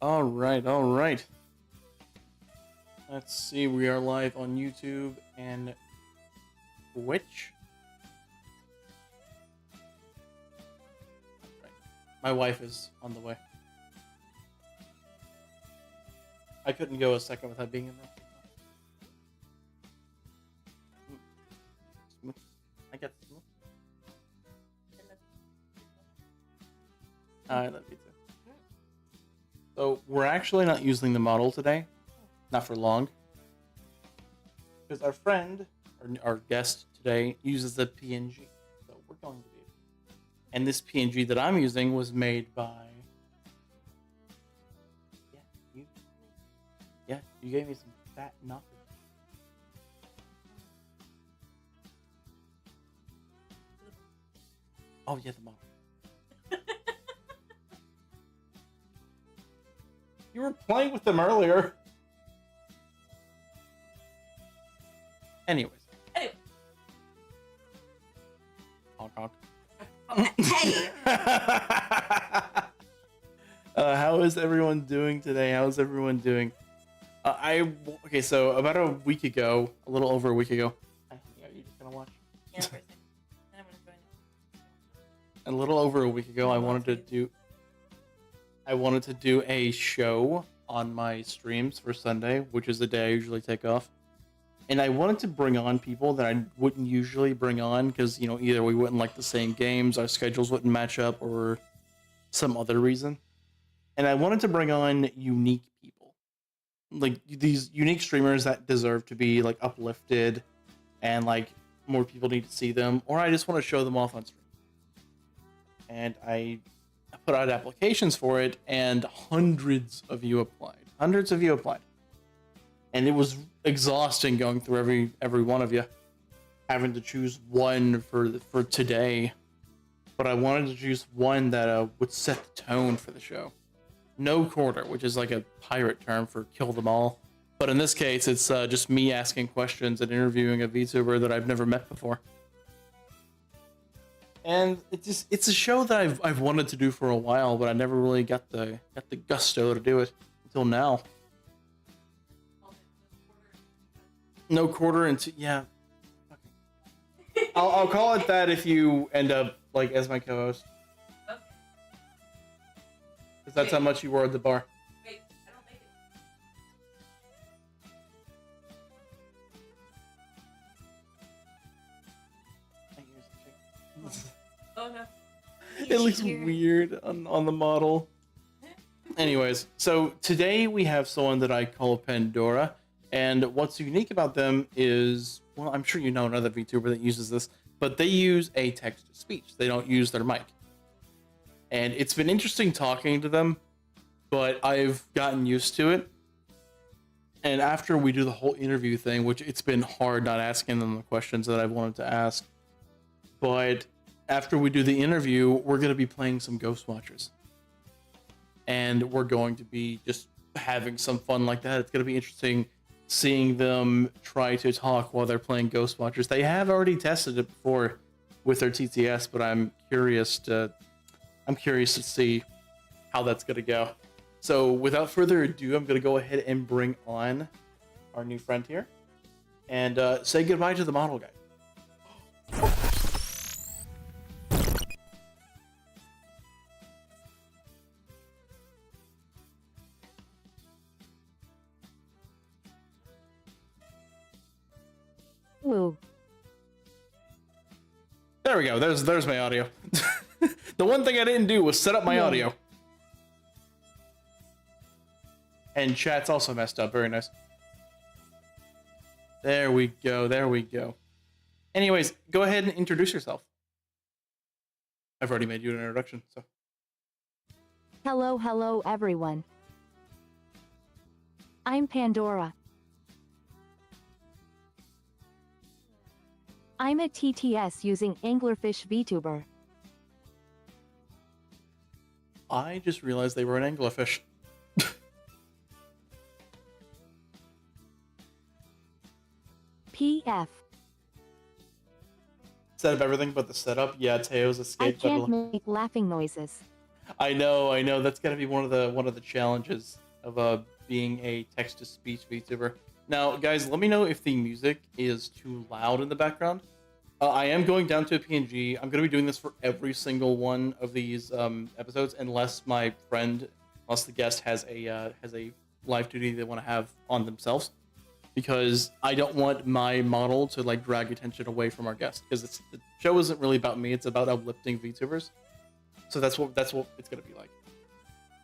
All right. Let's see, we are live on YouTube and Twitch. Right. My wife is on the way. I couldn't go a second without being in there. I got smooth. I love you too. So we're actually not using the model today, not for long, because our friend, or our guest today, uses the PNG. So we're going to be, and this PNG that I'm using was made by, you gave me some fat knockers. Oh yeah, the model. You were playing with them earlier. Anyways. Honk honk. Hey! How is everyone doing today? How's everyone doing? Okay, so about a week ago, a little over a week ago. Are you just gonna watch? Yeah, for a second. Then I'm gonna join it. A little over a week ago, I wanted to do a show on my streams for Sunday, which is the day I usually take off. And I wanted to bring on people that I wouldn't usually bring on because, you know, either we wouldn't like the same games, our schedules wouldn't match up, or some other reason. And I wanted to bring on unique people. Like these unique streamers that deserve to be like uplifted and like more people need to see them, or I just want to show them off on stream. And I put out applications for it, and hundreds of you applied. And it was exhausting going through every one of you, having to choose one for today. But I wanted to choose one that would set the tone for the show. No quarter, which is like a pirate term for kill them all. But in this case, it's just me asking questions and interviewing a VTuber that I've never met before. And it's a show that I've wanted to do for a while, but I never really got the gusto to do it until now. No quarter into yeah. Okay. I'll call it that if you end up like as my co-host. Okay. Because that's how much you were at the bar. Wait, I don't make it. Oh no. It looks weird on the model. Anyways, so today we have someone that I call Pandora, and what's unique about them is, well, I'm sure you know another VTuber that uses this, but they use a text-to-speech. They don't use their mic. And it's been interesting talking to them, but I've gotten used to it. And after we do the whole interview thing, which it's been hard not asking them the questions that I've wanted to ask, but after we do the interview, we're going to be playing some Ghost Watchers. And we're going to be just having some fun like that. It's going to be interesting seeing them try to talk while they're playing Ghost Watchers. They have already tested it before with their TTS, but I'm curious to see how that's going to go. So without further ado, I'm going to go ahead and bring on our new friend here and say goodbye to the model guy. Ooh. There we go. There's my audio. The one thing I didn't do was set up my audio. And chat's also messed up. Very nice. There we go. Anyways, go ahead and introduce yourself. I've already made you an introduction, so. Hello everyone. I'm Pandora. I'm a TTS using Anglerfish VTuber. I just realized they were an anglerfish. PF. Set up everything but the setup. Yeah, Teo's I escaped. can't make laughing noises. I know. That's gotta be one of the challenges of being a text to speech VTuber. Now, guys, let me know if the music is too loud in the background. I am going down to a PNG. I'm gonna be doing this for every single one of these episodes, unless the guest has a live duty they want to have on themselves, because I don't want my model to like drag attention away from our guest, because the show isn't really about me. It's about uplifting VTubers. So that's what it's gonna be like.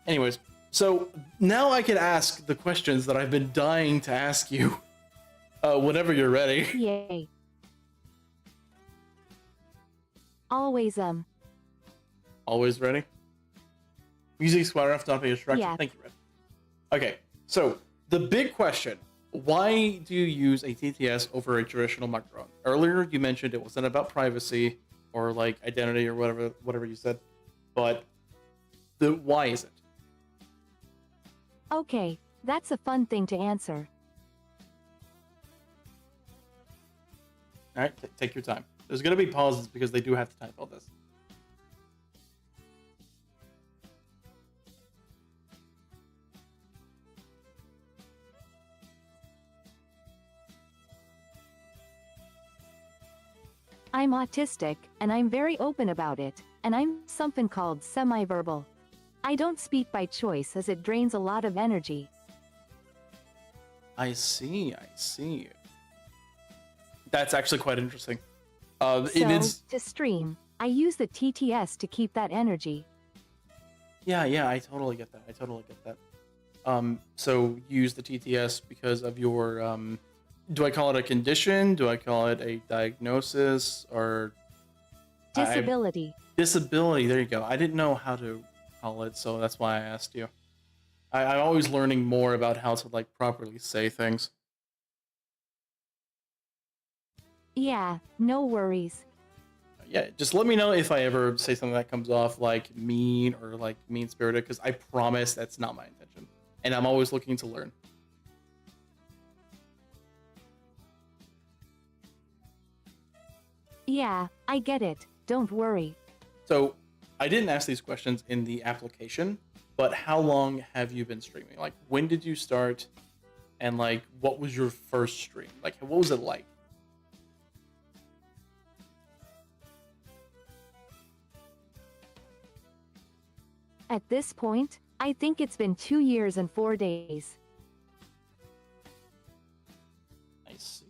Anyways, so now I can ask the questions that I've been dying to ask you. Whenever you're ready. Yay. Always, Always ready. Music squad enough to not be distracted. Yeah. Thank you, Red. Okay, so the big question: why do you use a TTS over a traditional microphone? Earlier, you mentioned it wasn't about privacy or like identity or whatever you said, but why is it? Okay, that's a fun thing to answer. All right, take your time. There's gonna be pauses because they do have to type all this. I'm autistic, and I'm very open about it, and I'm something called semi-verbal. I don't speak by choice as it drains a lot of energy. I see. That's actually quite interesting. It So, is. to stream, I use the TTS to keep that energy. Yeah, I totally get that. So you use the TTS because of your do I call it a condition? Do I call it a diagnosis or Disability. disability? There you go. I didn't know how to call it, so that's why I asked you. I'm always learning more about how to like properly say things. Yeah, no worries. Yeah, just let me know if I ever say something that comes off like mean or like mean-spirited, because I promise that's not my intention. And I'm always looking to learn. Yeah, I get it. Don't worry. So, I didn't ask these questions in the application, but how long have you been streaming? Like, when did you start? And like, what was your first stream? Like, what was it like? At this point, I think it's been 2 years and 4 days. I see.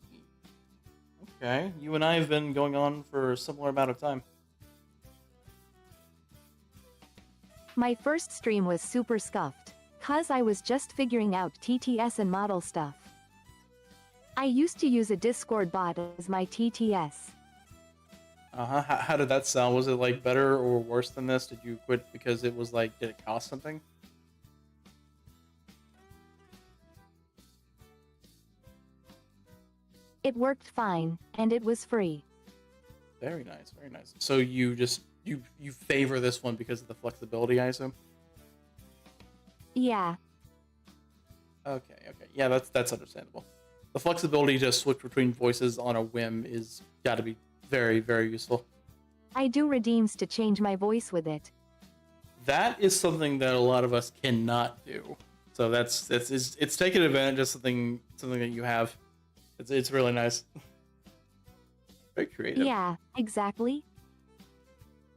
Okay, you and I have been going on for a similar amount of time. My first stream was super scuffed, 'cause I was just figuring out TTS and model stuff. I used to use a Discord bot as my TTS. How did that sound? Was it like better or worse than this? Did you quit because it was like, did it cost something? It worked fine, and it was free. Very nice, very nice. So you just you favor this one because of the flexibility, I assume? Yeah, Okay. Yeah, that's understandable. The flexibility to switch between voices on a whim is got to be very, very useful. I do redeems to change my voice with it. That is something that a lot of us cannot do. So it's taking advantage of something that you have. It's really nice. Very creative. Yeah, exactly.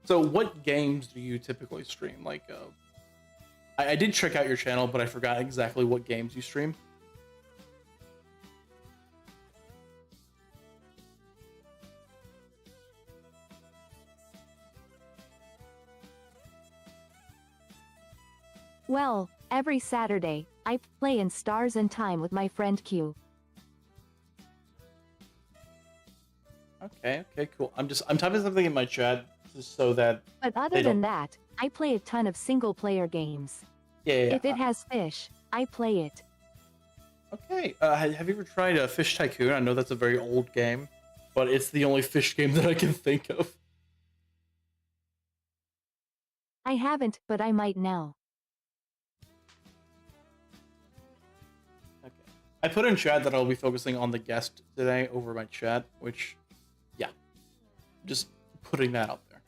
So what games do you typically stream? Like, I did check out your channel, but I forgot exactly what games you stream. Well, every Saturday, I play in Stars and Time with my friend Q. Okay, cool. I'm typing something in my chat just so that But other They than don't- that, I play a ton of single-player games. yeah. If it has fish, I play it. Okay. Have you ever tried Fish Tycoon? I know that's a very old game, but it's the only fish game that I can think of. I haven't, but I might now. Okay. I put in chat that I'll be focusing on the guest today over my chat, which, yeah, just putting that out there.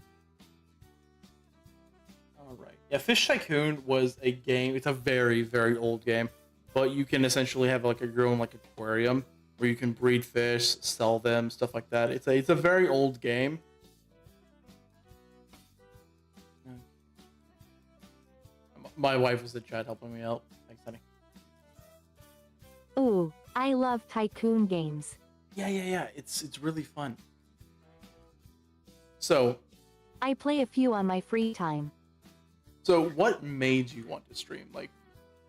All right. Yeah, Fish Tycoon was a game. It's a very, very old game, but you can essentially have like your own like aquarium where you can breed fish, sell them, stuff like that. It's a very old game. My wife was in chat helping me out. Thanks, honey. Ooh, I love tycoon games. Yeah. It's really fun. So, I play a few on my free time. so what made you want to stream? Like,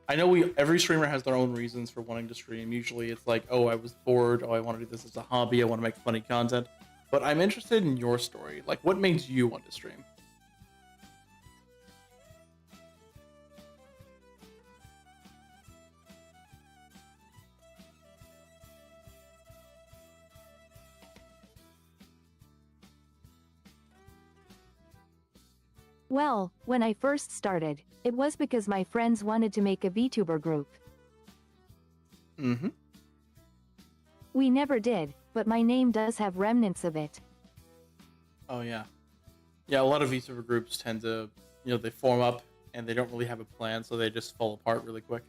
I know every streamer has their own reasons for wanting to stream. Usually, it's like, oh, I was bored. Oh, I want to do this as a hobby. I want to make funny content. But I'm interested in your story. Like, what made you want to stream? Well, when I first started, it was because my friends wanted to make a VTuber group. Mm-hmm. We never did, but my name does have remnants of it. Oh yeah, yeah. A lot of VTuber groups tend to, they form up and they don't really have a plan, so they just fall apart really quick.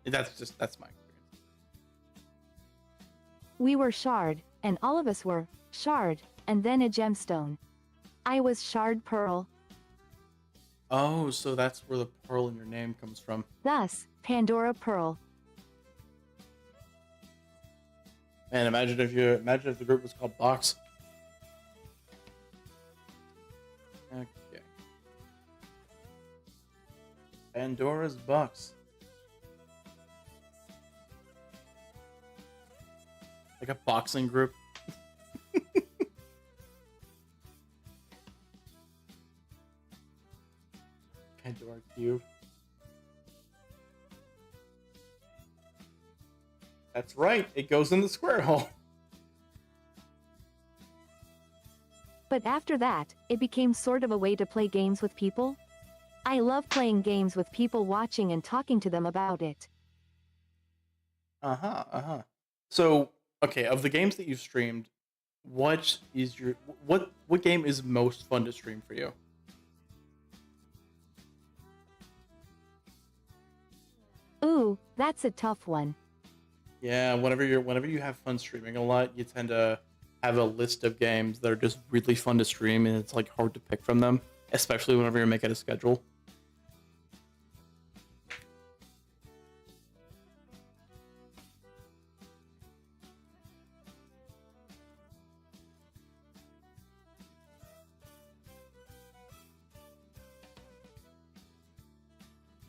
And that's my experience. We were Shard, and all of us were Shard, and then a gemstone. I was Shard Pearl. Oh, so that's where the pearl in your name comes from. Thus, Pandora Pearl. Man, imagine if the group was called Box. Okay. Pandora's Box. Like a boxing group. Pandora Cube. That's right, it goes in the square hole. But after that, it became sort of a way to play games with people. I love playing games with people watching and talking to them about it. So, okay, of the games that you've streamed, what game is most fun to stream for you? Ooh, that's a tough one. Yeah, whenever you have fun streaming a lot, you tend to have a list of games that are just really fun to stream, and it's like hard to pick from them, especially whenever you're making a schedule.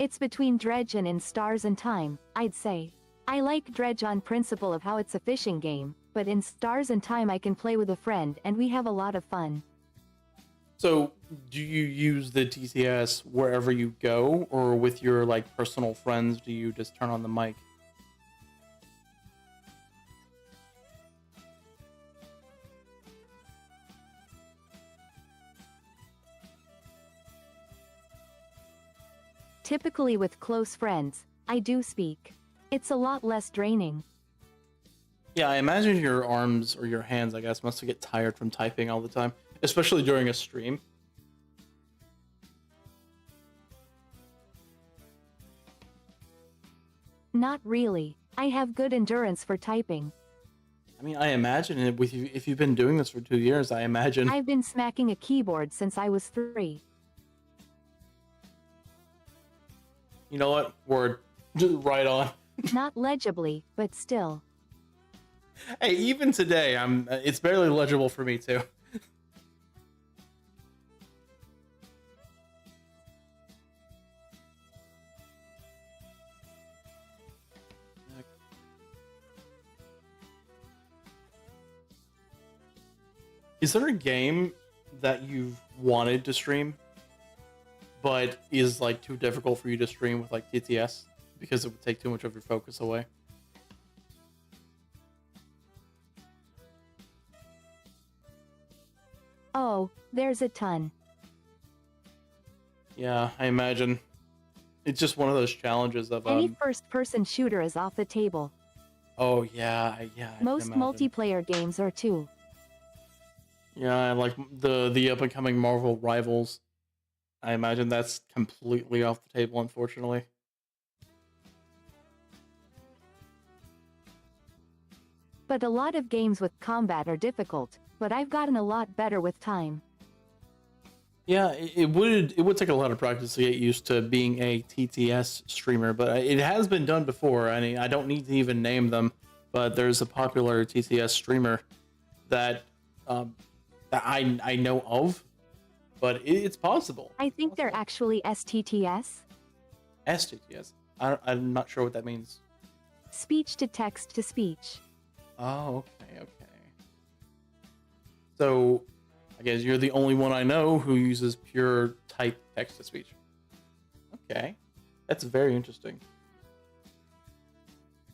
It's between Dredge and In Stars and Time, I'd say. I like Dredge on principle of how it's a fishing game, but in Stars and Time I can play with a friend and we have a lot of fun. So, do you use the TTS wherever you go, or with your like personal friends, do you just turn on the mic? Typically with close friends, I do speak. It's a lot less draining. Yeah, I imagine your arms or your hands, I guess, must get tired from typing all the time, especially during a stream. Not really. I have good endurance for typing. I mean, I imagine it with you if you've been doing this for 2 years. I imagine. I've been smacking a keyboard since I was 3. You know what? Word, just right on. Not legibly, but still. Hey, even today, it's barely legible for me too. Is there a game that you've wanted to stream, but is like too difficult for you to stream with like TTS because it would take too much of your focus away? Oh, there's a ton. Yeah, I imagine. It's just one of those challenges of Any first-person shooter is off the table. Oh yeah, I can Most imagine. multiplayer games are too. Yeah, I like the up and coming Marvel Rivals. I imagine that's completely off the table, unfortunately. But a lot of games with combat are difficult, but I've gotten a lot better with time. Yeah, it would take a lot of practice to get used to being a TTS streamer, but it has been done before. I mean, I don't need to even name them, but there's a popular TTS streamer that um, that I know of, but it's possible. I It's think they're possible. actually STTS, STTS. I'm not sure what that means. speech to text to speech. Oh, okay. So, I guess you're the only one I know who uses pure type text to speech. Okay, that's very interesting.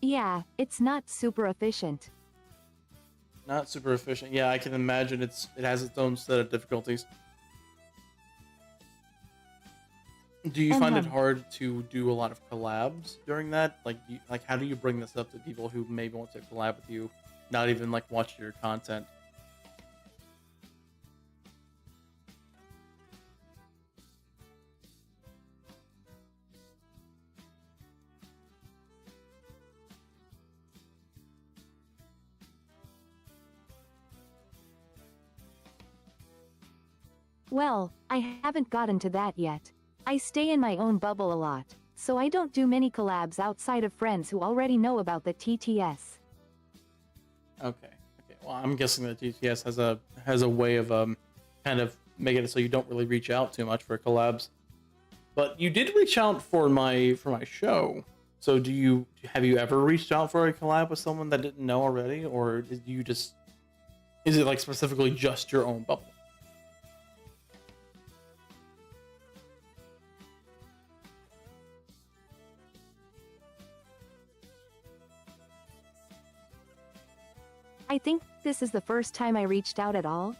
Yeah, it's not super efficient. Not super efficient. Yeah, I can imagine it has its own set of difficulties. Do you find it hard to do a lot of collabs during that? Like, how do you bring this up to people who maybe want to collab with you, not even like watch your content? Well, I haven't gotten to that yet. I stay in my own bubble a lot, so I don't do many collabs outside of friends who already know about the TTS. Okay. Well, I'm guessing that GTS has a way of kind of making it so you don't really reach out too much for collabs. But you did reach out for my show. So have you ever reached out for a collab with someone that didn't know already, or is it like specifically just your own bubble? I think this is the first time I reached out at all.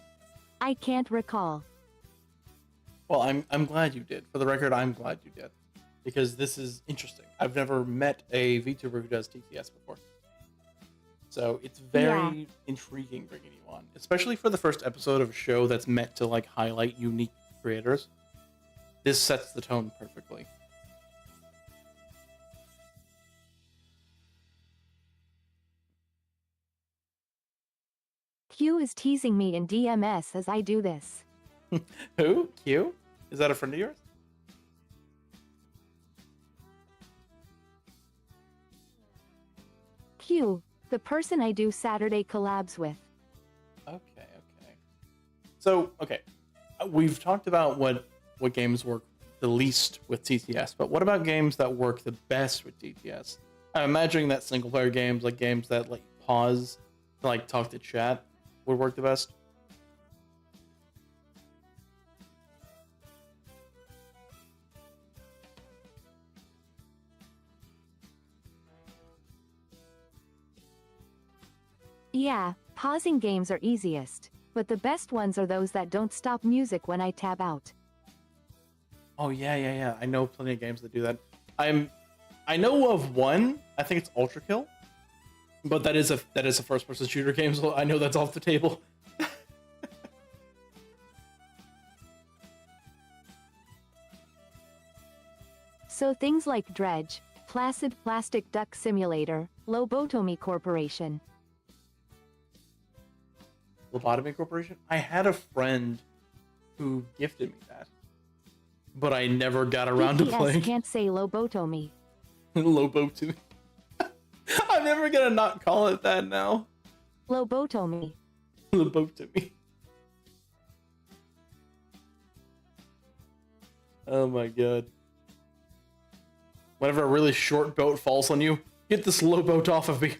I can't recall. Well, I'm glad you did. For the record, I'm glad you did, because this is interesting. I've never met a VTuber who does TTS before, so it's very intriguing bringing you on, especially for the first episode of a show that's meant to like highlight unique creators. This sets the tone perfectly. Q is teasing me in DMS as I do this. Who? Q? Is that a friend of yours? Q, the person I do Saturday collabs with. Okay. So, okay, we've talked about what games work the least with TTS, but what about games that work the best with TTS? I'm imagining that single player games, like games that like pause to like talk to chat, would work the best. Yeah, pausing games are easiest, but the best ones are those that don't stop music when I tab out. Oh yeah. I know plenty of games that do that. I know of one. I think it's Ultra Kill, but that is a first person shooter game, so I know that's off the table. So things like Dredge, Placid Plastic Duck Simulator, Lobotomy Corporation. Lobotomy Corporation. I had a friend who gifted me that, but I never got around to TTS playing. can't say lobotomy. Lobotomy. I'm never gonna not call it that now. Lobotomy. Lobotomy. Oh my god. Whenever a really short boat falls on you, get this low boat off of me.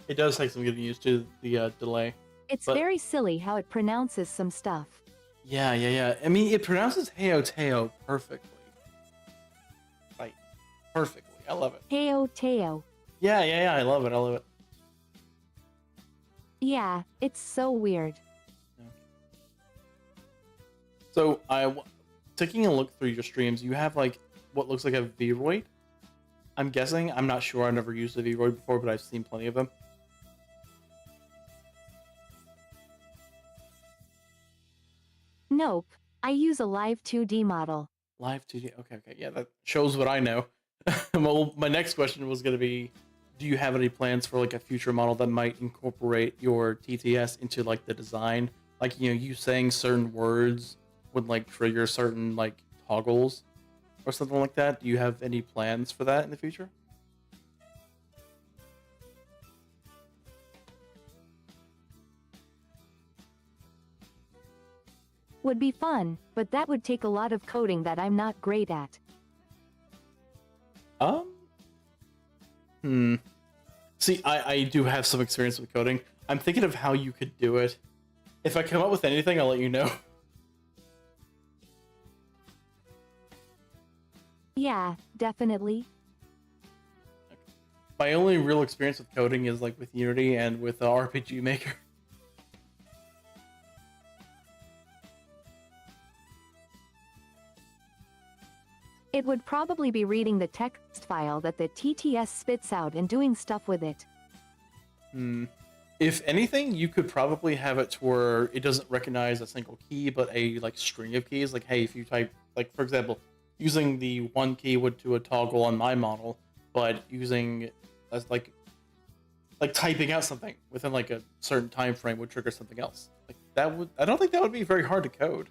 It does take some getting used to the delay. It's But- very silly how it pronounces some stuff. Yeah. I mean, it pronounces Heyo Teo perfectly. Like, perfectly. I love it. Teo Teo. Yeah. I love it. Yeah, it's so weird. So taking a look through your streams, you have like what looks like a Vroid. I'm guessing. I'm not sure. I've never used a Vroid before, but I've seen plenty of them. Nope. I use a live 2D model. Live 2D. Okay, okay. Yeah, that shows what I know. Well, my next question was going to be, do you have any plans for like a future model that might incorporate your TTS into like the design? Like, you saying certain words would like trigger certain like toggles or something like that. Do you have any plans for that in the future? Would be fun, but that would take a lot of coding that I'm not great at. See, I do have some experience with coding. I'm thinking of how you could do it. If I come up with anything, I'll let you know. Yeah, definitely. My only real experience with coding is like with Unity and with RPG Maker. It would probably be reading the text file that the TTS spits out and doing stuff with it. If anything, you could probably have it to where it doesn't recognize a single key, but a like string of keys. Like, hey, if you type, like for example, using the one key would do a toggle on my model, but using as like typing out something within like a certain time frame would trigger something else. Like that would, I don't think that would be very hard to code.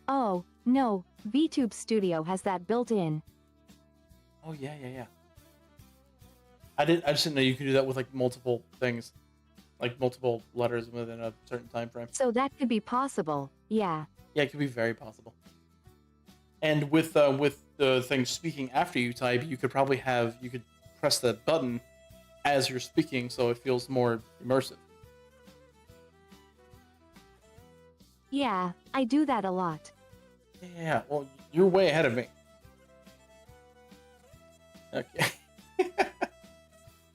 Oh, no, VTube Studio has that built in. Oh yeah. I just didn't know you could do that with like multiple things, like multiple letters within a certain time frame. So that could be possible, yeah. Yeah, it could be very possible. And with the thing speaking after you type, you could probably you could press the button as you're speaking, so it feels more immersive. Yeah, I do that a lot. Yeah, well, you're way ahead of me. Okay.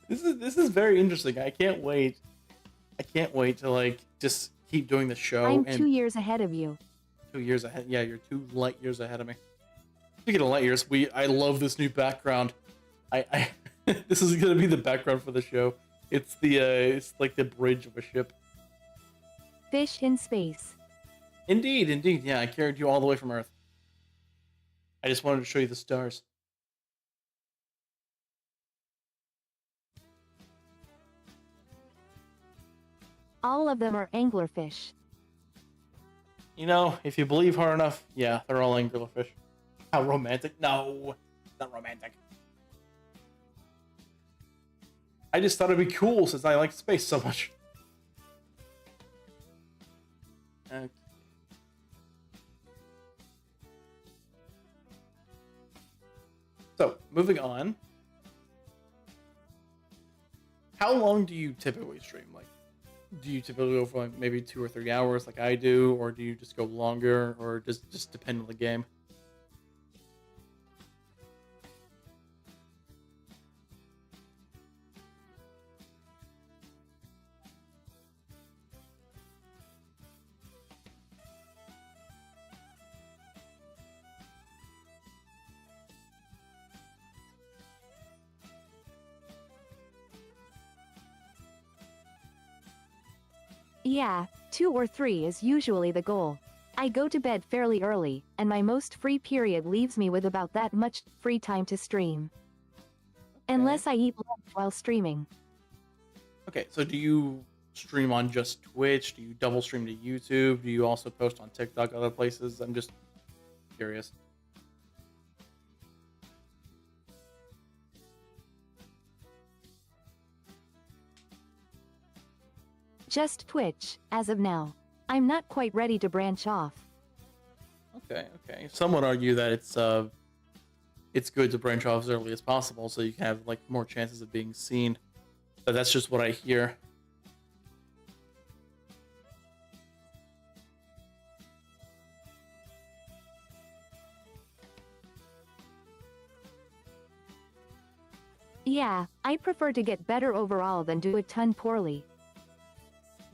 This is very interesting. I can't wait. I can't wait to like just keep doing the show. I'm and 2 years ahead of you. 2 years ahead. Yeah, you're 2 light years ahead of me. Speaking of light years, I love this new background. I this is gonna be the background for the show. It's it's like the bridge of a ship. Fish in space. Indeed. Yeah, I carried you all the way from Earth. I just wanted to show you the stars. All of them are anglerfish. You know, if you believe hard enough, yeah, they're all anglerfish. How romantic? No, not romantic. I just thought it'd be cool since I like space so much. Okay. So, moving on. How long do you typically stream? Like, do you typically go for like maybe 2 or 3 hours like I do, or do you just go longer, or just depend on the game? Yeah, 2 or 3 is usually the goal. I go to bed fairly early, and my most free period leaves me with about that much free time to stream. Unless I eat lunch while streaming. Okay, so do you stream on just Twitch? Do you double stream to YouTube? Do you also post on TikTok, other places? I'm just curious. Just Twitch, as of now. I'm not quite ready to branch off. Okay. Some would argue that it's good to branch off as early as possible so you can have like more chances of being seen. But that's just what I hear. Yeah, I prefer to get better overall than do a ton poorly.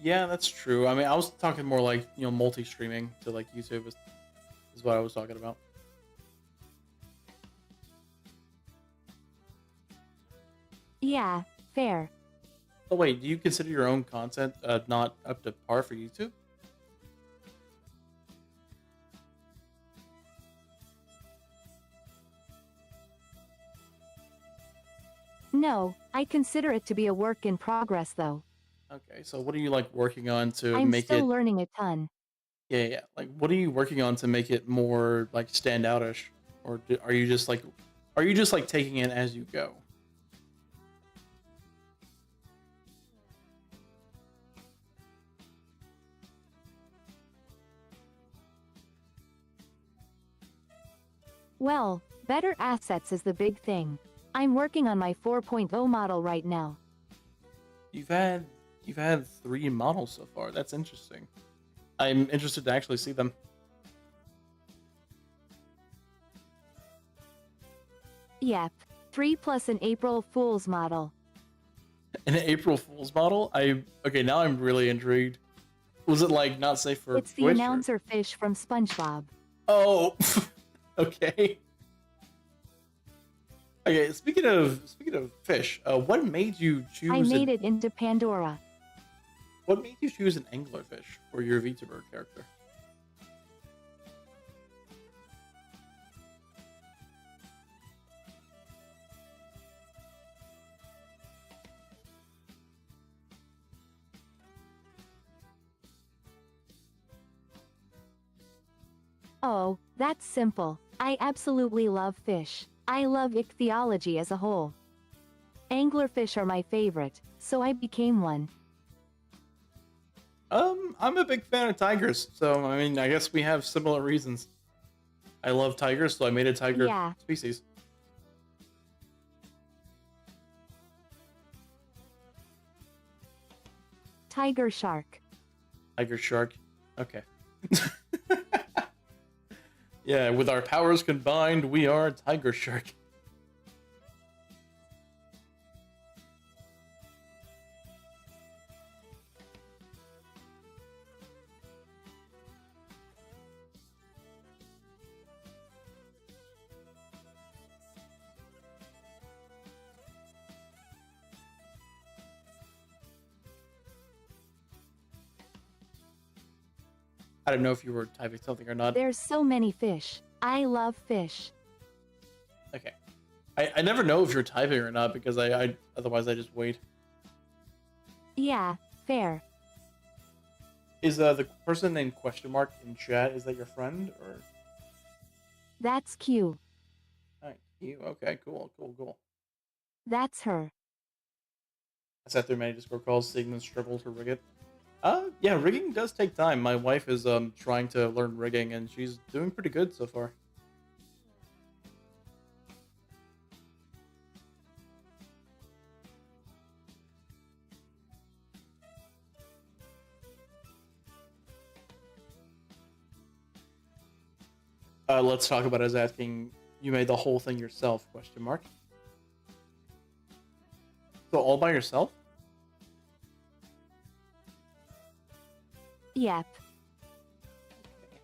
Yeah, that's true. I mean, I was talking more like, multi-streaming to like YouTube is what I was talking about. Yeah, fair. Oh wait, do you consider your own content not up to par for YouTube? No, I consider it to be a work in progress though. Okay, so what are you like working on to I'm make still it? learning a ton. Yeah. Like, what are you working on to make it more like standoutish, or are you just like taking it as you go? Well, better assets is the big thing. I'm working on my 4.0 model right now. You've had you've had 3 models so far. That's interesting. I'm interested to actually see them. Yep. 3 plus an April Fool's model. An April Fool's model? Okay, now I'm really intrigued. Was it like not safe for It's the Twitch? announcer fish from SpongeBob. Oh, okay. Okay, speaking of fish, what made you choose? I made it into Pandora. What made you choose an anglerfish for your VTuber character? Oh, that's simple. I absolutely love fish. I love ichthyology as a whole. Anglerfish are my favorite, so I became one. I'm a big fan of tigers, so I mean, I guess we have similar reasons. I love tigers, so I made a tiger Yeah. species. Tiger shark. Tiger shark. Okay. Yeah, with our powers combined, we are tiger shark. I don't know if you were typing something or not. There's so many fish. I love fish. Okay. I never know if you're typing or not because I otherwise I just wait. Yeah, fair. Is the person named question mark in chat, is that your friend or? That's Q. Alright, you okay, cool. That's her. I sat through many Discord calls seeing them struggle to rig it. Yeah, rigging does take time. My wife is trying to learn rigging and she's doing pretty good so far. Let's talk about it as asking, you made the whole thing yourself, question mark. So all by yourself? Yep.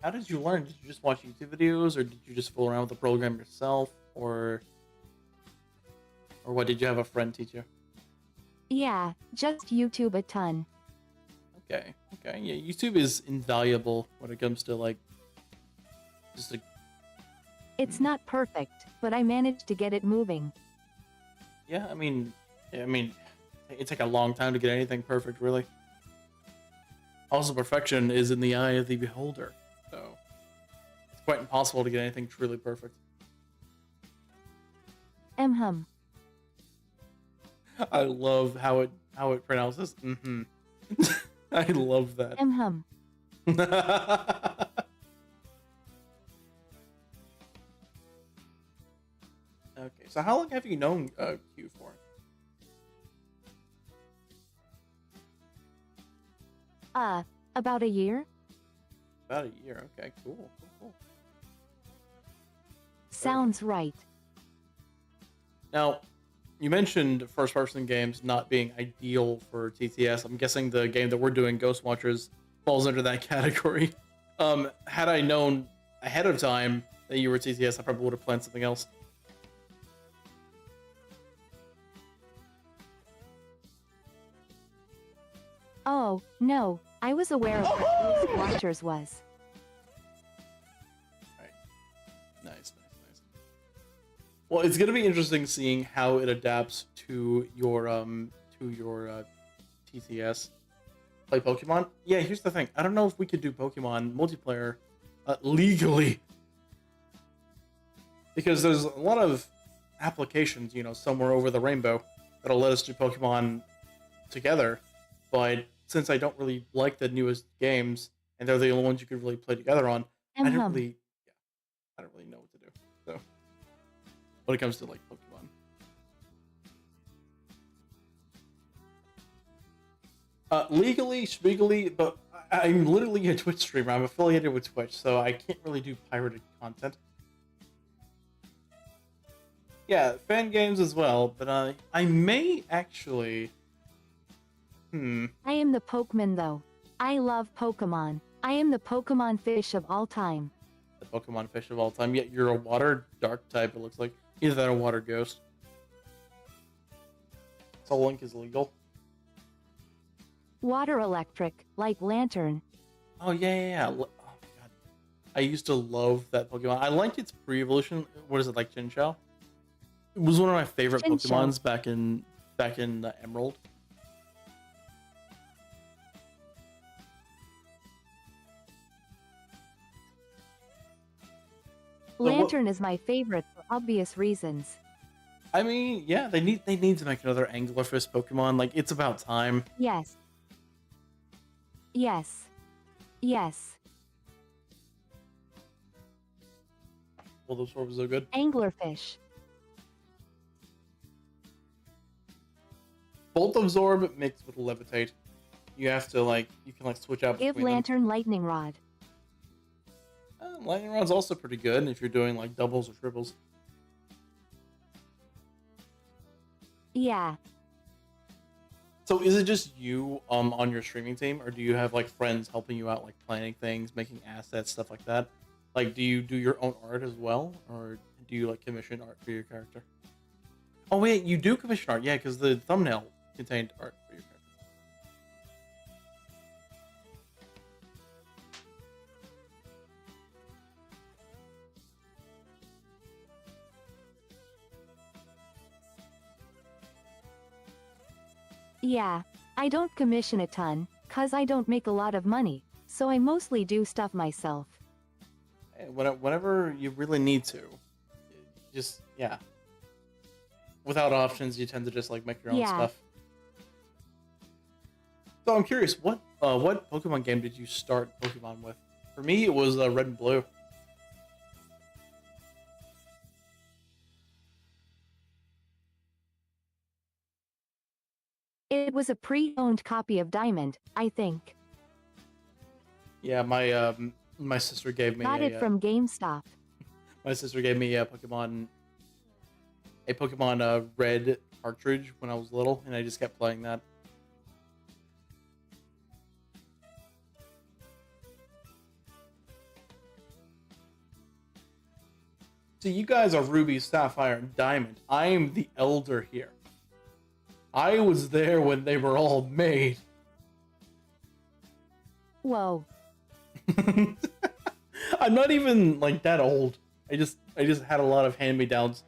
How did you learn? Did you just watch YouTube videos, or did you just fool around with the program yourself, or what? Did you have a friend teach you? Yeah, just YouTube a ton. Okay, yeah, YouTube is invaluable when it comes to like just like It's not perfect, but I managed to get it moving. yeah. I mean, it takes a long time to get anything perfect, really. Also, perfection is in the eye of the beholder, so it's quite impossible to get anything truly perfect. Hum. I love how it pronounces. I love that. Hum. Okay, so how long have you known Q for? About a year? About a year. Okay, cool. Sounds right. Now, you mentioned first-person games not being ideal for TTS. I'm guessing the game that we're doing, Ghost Watchers, falls under that category. Had I known ahead of time that you were TTS, I probably would have planned something else. Oh, no, I was aware of what Ghost Watchers was. Nice. Well, it's gonna be interesting seeing how it adapts to your TTS. Play Pokemon. Yeah, here's the thing. I don't know if we could do Pokemon multiplayer legally, because there's a lot of applications, somewhere over the rainbow that'll let us do Pokemon together. But since I don't really like the newest games, and they're the only ones you could really play together on, I don't really know what to do. So, when it comes to like Pokemon, legally, schmegally, but I'm literally a Twitch streamer. I'm affiliated with Twitch, so I can't really do pirated content. Yeah, fan games as well, but I may actually. I am the Pokemon though. I love Pokemon. I am the Pokemon fish of all time. The Pokemon fish of all time. Yet you're a water dark type. It looks like either that or water ghost. Soul Link is legal. Water electric, like Lantern. Oh yeah. Oh my god, I used to love that Pokemon. I liked its pre-evolution. What is it, like Chinchou? It was one of my favorite Chinchou. Pokemons back in Emerald. Lantern is my favorite for obvious reasons. I mean, yeah, they need to make another Anglerfish Pokemon. Like, it's about time. Yes. Yes. Yes. Well, those were so good. Anglerfish. Bolt Absorb mixed with Levitate. You have to you can switch out Give between them. Lantern Lightning Rod. Lightning Rod's also pretty good if you're doing like doubles or triples. Yeah. So is it just you on your streaming team, or do you have like friends helping you out, like planning things, making assets, stuff like that? Like, do you do your own art as well, or do you like commission art for your character? Oh wait, you do commission art, yeah, because the thumbnail contained art for your character. Yeah. I don't commission a ton, cause I don't make a lot of money, so I mostly do stuff myself. Whenever you really need to, just yeah. Without options, you tend to just like make your own stuff. So I'm curious, what Pokemon game did you start Pokemon with? For me, it was Red and Blue. It was a pre-owned copy of Diamond, I think. Yeah, my sister gave me Got it from GameStop. My sister gave me a Pokemon Red cartridge when I was little, and I just kept playing that. So you guys are Ruby, Sapphire, and Diamond. I am the elder here. I was there when they were all made. Whoa. I'm not even like that old. I just had a lot of hand-me-downs.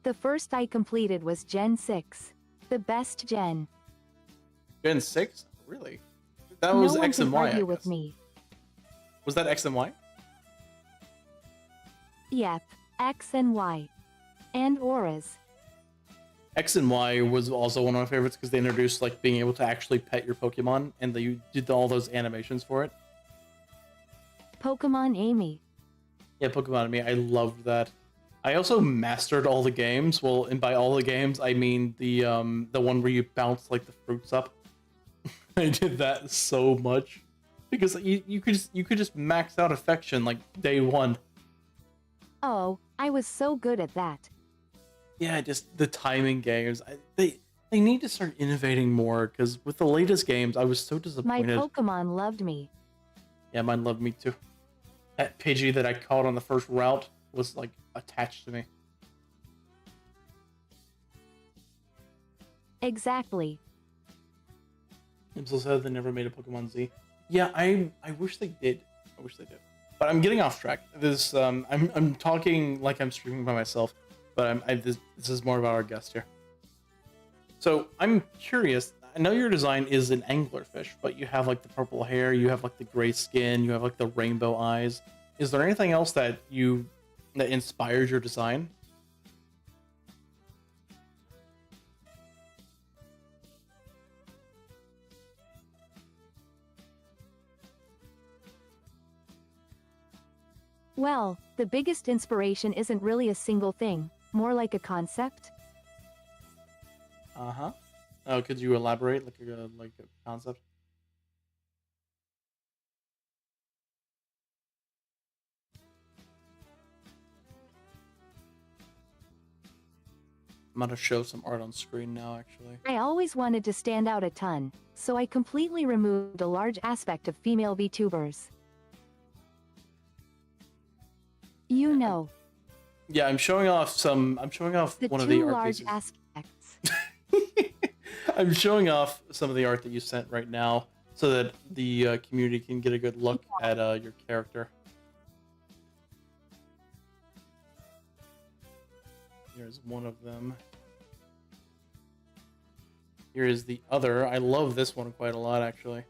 The first I completed was Gen 6. The best gen. Gen 6? Really? That was no one X and can Y, argue I with guess. me. Was that X and Y? Yep. X and Y. And auras. X and Y was also one of my favorites because they introduced like being able to actually pet your Pokemon, and you did all those animations for it. Pokemon Amy. Yeah, Pokemon Me. I loved that. I also mastered all the games. Well, and by all the games, I mean the one where you bounce like the fruits up. I did that so much because you could just max out affection like day one. Oh, I was so good at that. Yeah, just the timing games. They need to start innovating more because with the latest games, I was so My disappointed. Pokemon loved me. Yeah, mine loved me too. That Pidgey that I caught on the first route was like attached to me. Exactly. I'm so sad they never made a Pokemon Z. Yeah, I wish they did. I wish they did. But I'm getting off track. This I'm talking like I'm streaming by myself, but this is more about our guest here. So I'm curious. I know your design is an anglerfish, but you have like the purple hair, you have like the gray skin, you have like the rainbow eyes. Is there anything else that inspires your design? Well, the biggest inspiration isn't really a single thing, more like a concept. Uh-huh. Oh, could you elaborate like a concept? I'm gonna show some art on screen now, actually. I always wanted to stand out a ton, so I completely removed a large aspect of female VTubers. You know, Yeah, I'm showing off the one of the two art large pieces. aspects. I'm showing off some of the art that you sent right now so that the community can get a good look at your character. Here's one of them. Here is the other. I love this one quite a lot, actually.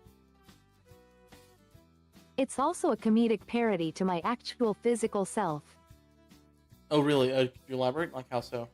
It's also a comedic parody to my actual physical self. Oh, really? Could you elaborate? Like how so?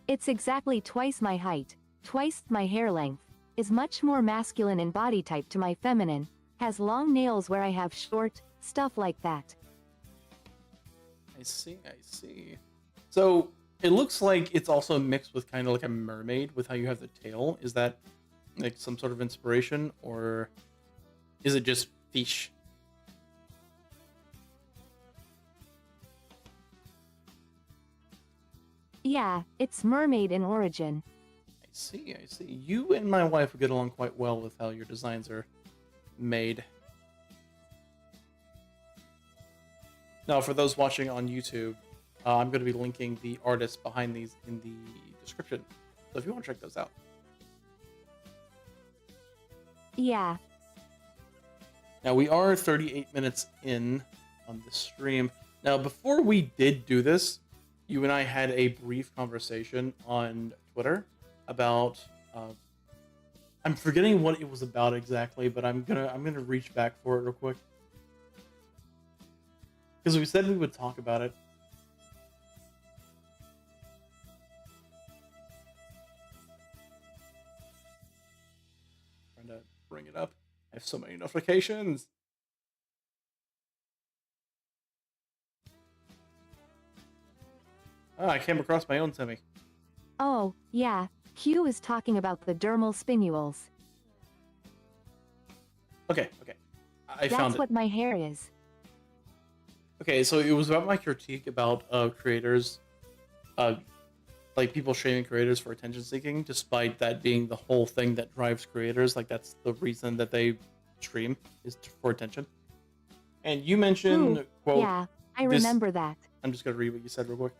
It's exactly twice my height, twice my hair length, is much more masculine in body type to my feminine, has long nails where I have short, stuff like that. I see, I see. So it looks like it's also mixed with kind of like a mermaid with how you have the tail. Is that like some sort of inspiration, or is it just fish? Yeah, it's mermaid in origin. I see, I see. You and my wife would get along quite well with how your designs are made. Now, for those watching on YouTube, I'm going to be linking the artists behind these in the description. So if you want to check those out. Yeah, Now, we are 38 minutes in on this stream. Now, before we did do this, you and I had a brief conversation on Twitter about I'm forgetting what it was about exactly, but I'm gonna reach back for it real quick. Because we said we would talk about it. Trying to bring it up. I have so many notifications. Ah, I came across my own Timmy. oh, yeah, Q is talking about the dermal spinules. Okay, okay. I found That's it. what my hair is. Okay, so it was about my critique about creators, like people shaming creators for attention seeking, despite that being the whole thing that drives creators. Like that's the reason that they stream for attention. And you mentioned, Ooh, quote, yeah, I this- remember that. I'm just gonna read what you said real quick.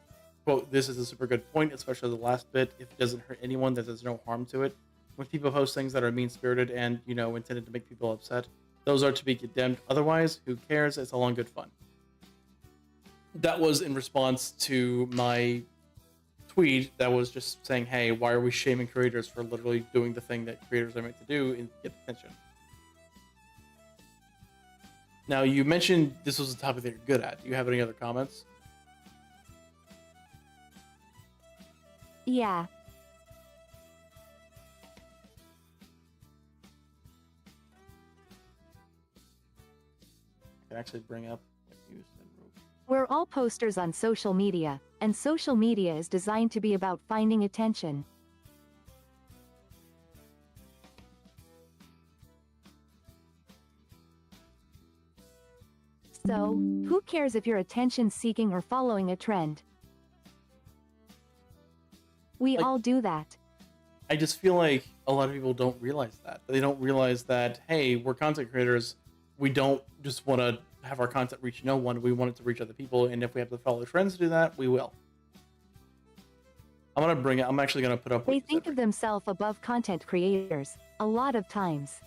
Quote, this is a super good point, especially the last bit. If it doesn't hurt anyone, that there's no harm to it. When people post things that are mean-spirited and, you know, intended to make people upset, those are to be condemned. Otherwise, who cares? It's all in good fun. That was in response to my tweet that was just saying, hey, why are we shaming creators for literally doing the thing that creators are meant to do and get attention? Now, you mentioned this was a topic that you're good at. Do you have any other comments? Yeah, can actually bring up what you said. We're all posters on social media, and social media is designed to be about finding attention. So, who cares if you're attention-seeking or following a trend? We Like- all do that. I just feel like a lot of people don't realize that. They don't realize that, hey, we're content creators. We don't just want to have our content reach no one. We want it to reach other people. And if we have to follow trends to do that, we will. I'm actually going to put up what They you think said of themselves above content creators, a lot of times.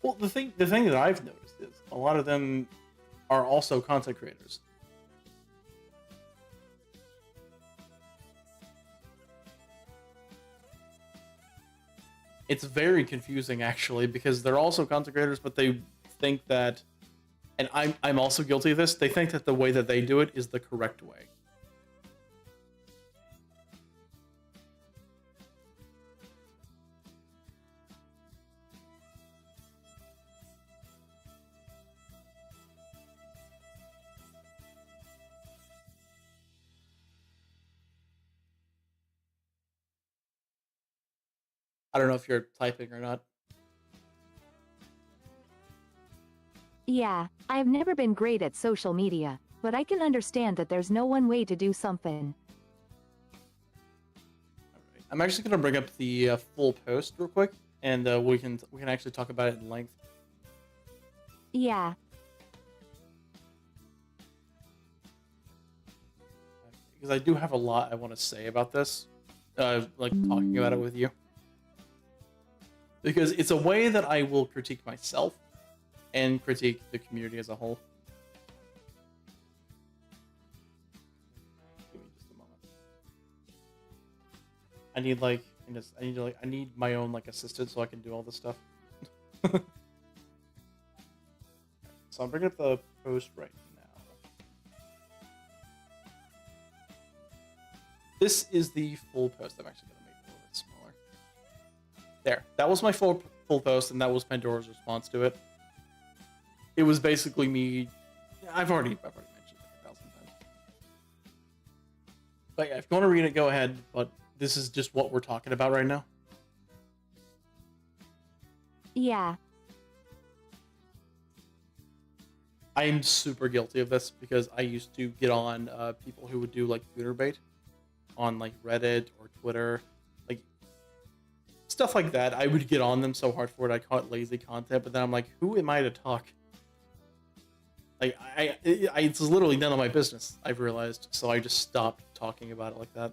Well, the thing that I've noticed is a lot of them are also content creators. It's very confusing actually because they're also content creators, but they think that, and I'm also guilty of this. They think that the way that they do it is the correct way. I don't know if you're typing or not. Yeah, I've never been great at social media, but I can understand that there's no one way to do something. All right. I'm actually going to bring up the full post real quick, and we can actually talk about it in length. Yeah, Because I do have a lot I want to say about this, like talking about it with you. Because it's a way that I will critique myself and critique the community as a whole. Give me just a moment. I need my own like assistant so I can do all this stuff. So I'm bringing up the post right now. This is the full post. I'm actually going to make it a little bit smaller. There. That was my full post, and that was Pandora's response to it. It was basically me. I've already mentioned it 1,000 times. But yeah, if you want to read it, go ahead. But this is just what we're talking about right now. yeah, I'm super guilty of this because I used to get on people who would do like Twitter bait on like Reddit or Twitter, like stuff like that. I would get on them so hard for it. I call it lazy content, but then I'm like, who am I to talk? Like it's literally none of my business, I've realized. So I just stopped talking about it like that.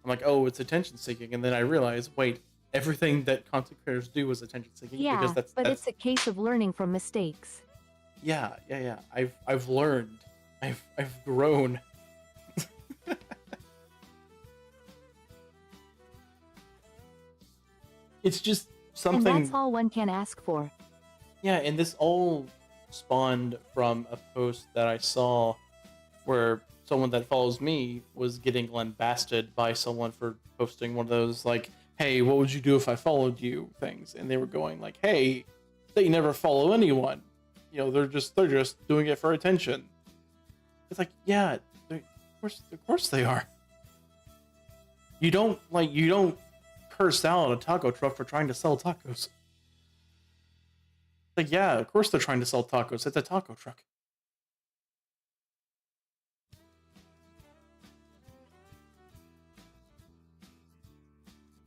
I'm like, oh, it's attention seeking, and then I realize, wait, everything that content creators do is attention seeking. yeah, Because but it's a case of learning from mistakes. Yeah. I've learned. I've grown. It's just something. And that's all one can ask for. Yeah, and this all spawned from a post that I saw where someone that follows me was getting lambasted by someone for posting one of those like, hey, what would you do if I followed you things? And they were going like, hey, they never follow anyone. You know, they're just doing it for attention. It's like, yeah, of course they are. You don't curse out a taco truck for trying to sell tacos. Like, yeah, of course they're trying to sell tacos. It's a taco truck.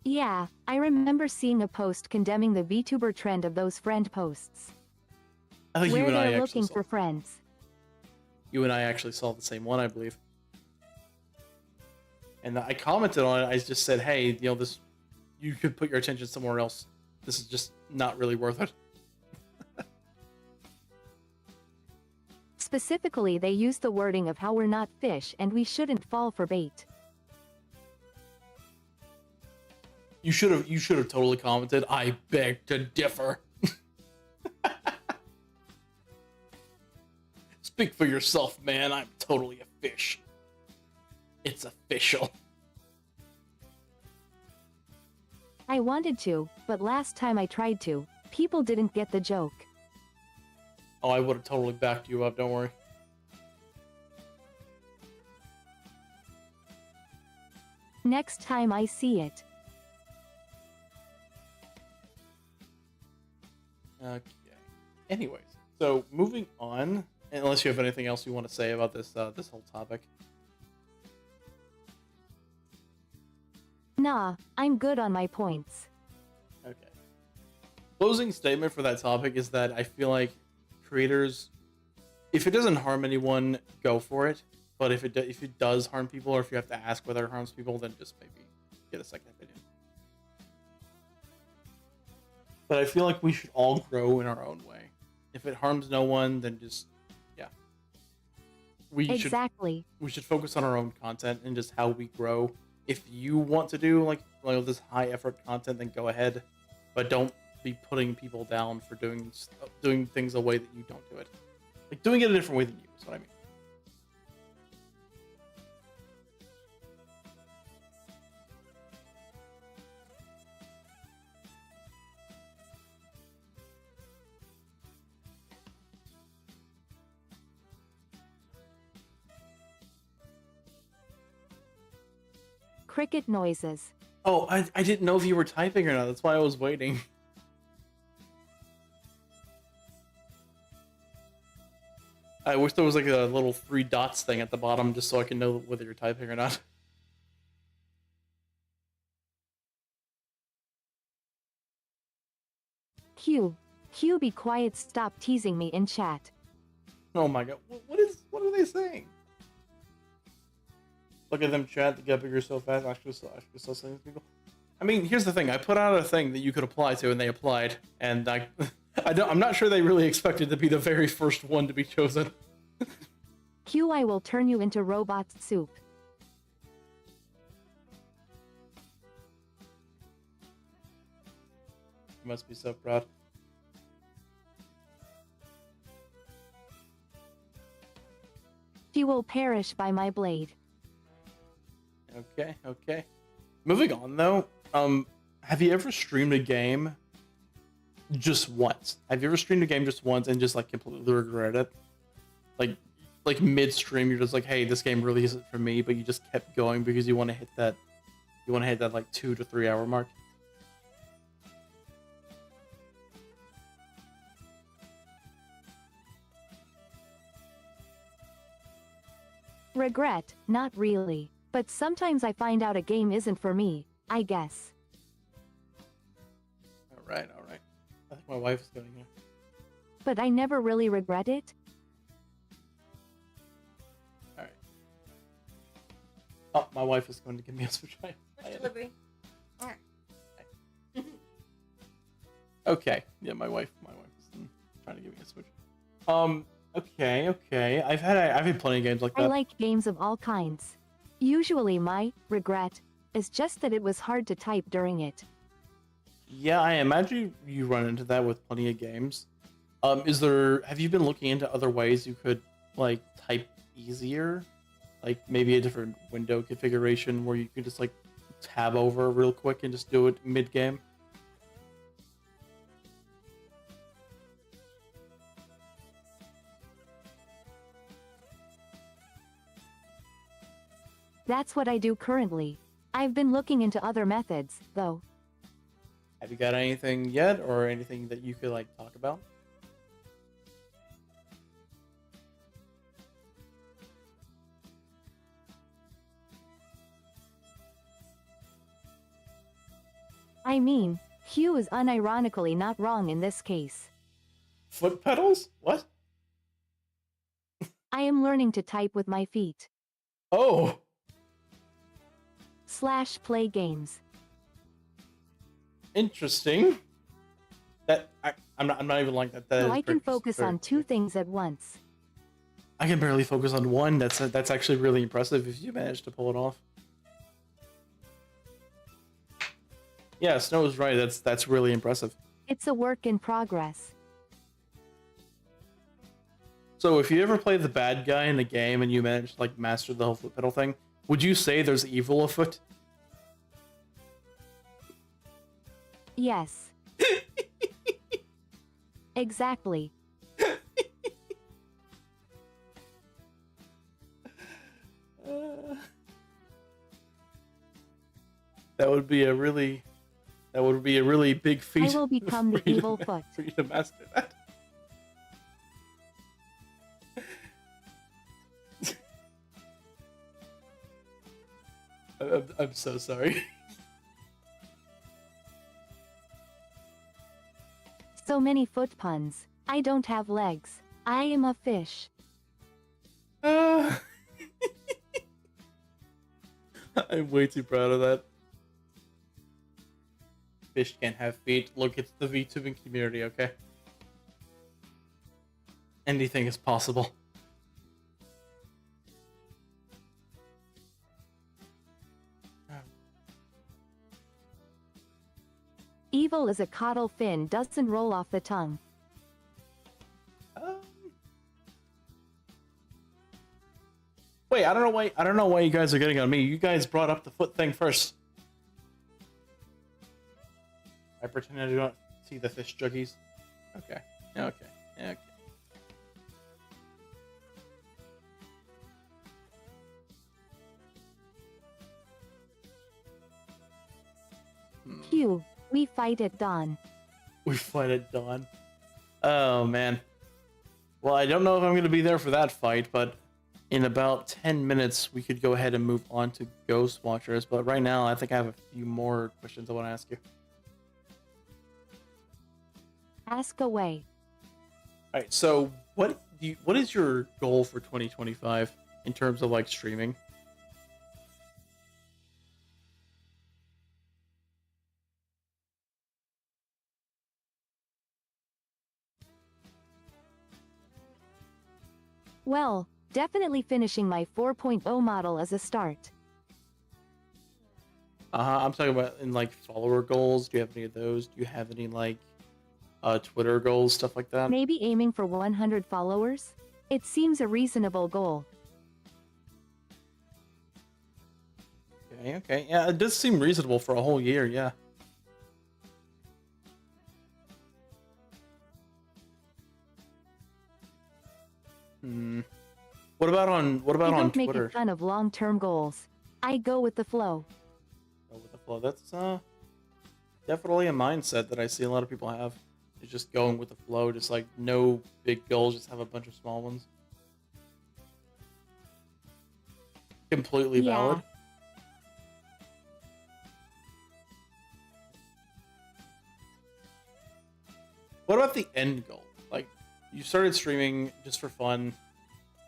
Yeah, I remember seeing a post condemning the VTuber trend of those friend posts. I think where they're looking for friends. You and I actually saw the same one, I believe. And I commented on it. I just said, hey, you know, this, you could put your attention somewhere else. This is just not really worth it. Specifically, they use the wording of how we're not fish and we shouldn't fall for bait. You should have totally commented, I beg to differ. Speak for yourself, man. I'm totally a fish. It's official. I wanted to, but last time I tried to, people didn't get the joke. Oh, I would have totally backed you up, don't worry. Next time I see it. Okay. Anyways, so moving on, unless you have anything else you want to say about this this whole topic. Nah, I'm good on my points. Okay. Closing statement for that topic is that I feel like creators, if it doesn't harm anyone, go for it. But if it does harm people, or if you have to ask whether it harms people, then just maybe get a second opinion. But I feel like we should all grow in our own way. If it harms no one, then just, yeah. Exactly. We should focus on our own content and just how we grow. If you want to do like this high effort content, then go ahead. But don't be putting people down for doing things a way that you don't do it. Like doing it a different way than you is what I mean. Cricket noises. Oh, I didn't know if you were typing or not. That's why I was waiting. I wish there was like a little 3 dots thing at the bottom just so I can know whether you're typing or not. Q. Q, be quiet, stop teasing me in chat. Oh my god, what are they saying? Look at them chat, to get bigger so fast. Actually, still saying people. I mean, here's the thing. I put out a thing that you could apply to, and they applied. And I'm not sure they really expected to be the very first one to be chosen. Q, I will turn you into robot soup. You must be so proud. She will perish by my blade. Okay, okay. Moving on though, have you ever streamed a game just once? Have you ever streamed a game just once and just like completely regret it? Like mid-stream, you're just like, hey, this game really isn't for me, but you just kept going because you want to hit that like 2 to 3 hour mark. Regret, not really. But sometimes I find out a game isn't for me, I guess. Alright, alright. I think my wife is getting here. But I never really regret it. Alright. Oh, my wife is going to give me a Switch. Delivery. Okay. Yeah, my wife is trying to give me a Switch. Okay. I've had plenty of games like that. I like games of all kinds. Usually my regret is just that it was hard to type during it. Yeah, I imagine you run into that with plenty of games. Have you been looking into other ways you could like type easier? Like maybe a different window configuration where you could just like tab over real quick and just do it mid-game? That's what I do currently. I've been looking into other methods, though. Have you got anything yet, or anything that you could like talk about? I mean, Hugh is unironically not wrong in this case. Foot pedals? What? I am learning to type with my feet. Oh! / play games. Interesting. I'm not even like that. So I can focus on 2 things at once. I can barely focus on one. That's actually really impressive if you manage to pull it off. Yeah, Snow is right. That's really impressive. It's a work in progress. So if you ever play the bad guy in the game and you manage to like master the whole foot pedal thing, would you say there's evil afoot? Yes. Exactly. That would be a really big feat. I will become the for you to evil ma- foot. for you to master that. I'm so sorry. So many foot puns. I don't have legs. I am a fish. I'm way too proud of that. Fish can't have feet. Look, it's the VTubing community, okay? Anything is possible. Evil as a caudal fin doesn't roll off the tongue. Wait, I don't know why you guys are getting on me. You guys brought up the foot thing first. I pretend I do not see the fish juggies. Okay. Okay. Okay. Q. We fight at dawn. We fight at dawn. Oh man. Well, I don't know if I'm going to be there for that fight, but in about 10 minutes we could go ahead and move on to Ghost Watchers. But right now, I think I have a few more questions I want to ask you. Ask away. All right. So, what is your goal for 2025 in terms of like streaming? Well, definitely finishing my 4.0 model as a start. I'm talking about in like follower goals. Do you have any of those? Do you have any like Twitter goals, stuff like that? Maybe aiming for 100 followers? It seems a reasonable goal. Okay, okay. Yeah, it does seem reasonable for a whole year, yeah. What about on I on don't make Twitter? a ton of long-term goals. I go with the flow. Go with the flow. That's definitely a mindset that I see a lot of people have. It's just going with the flow, just like no big goals, just have a bunch of small ones. Completely Yeah. valid. What about the end goal? Like, you started streaming just for fun.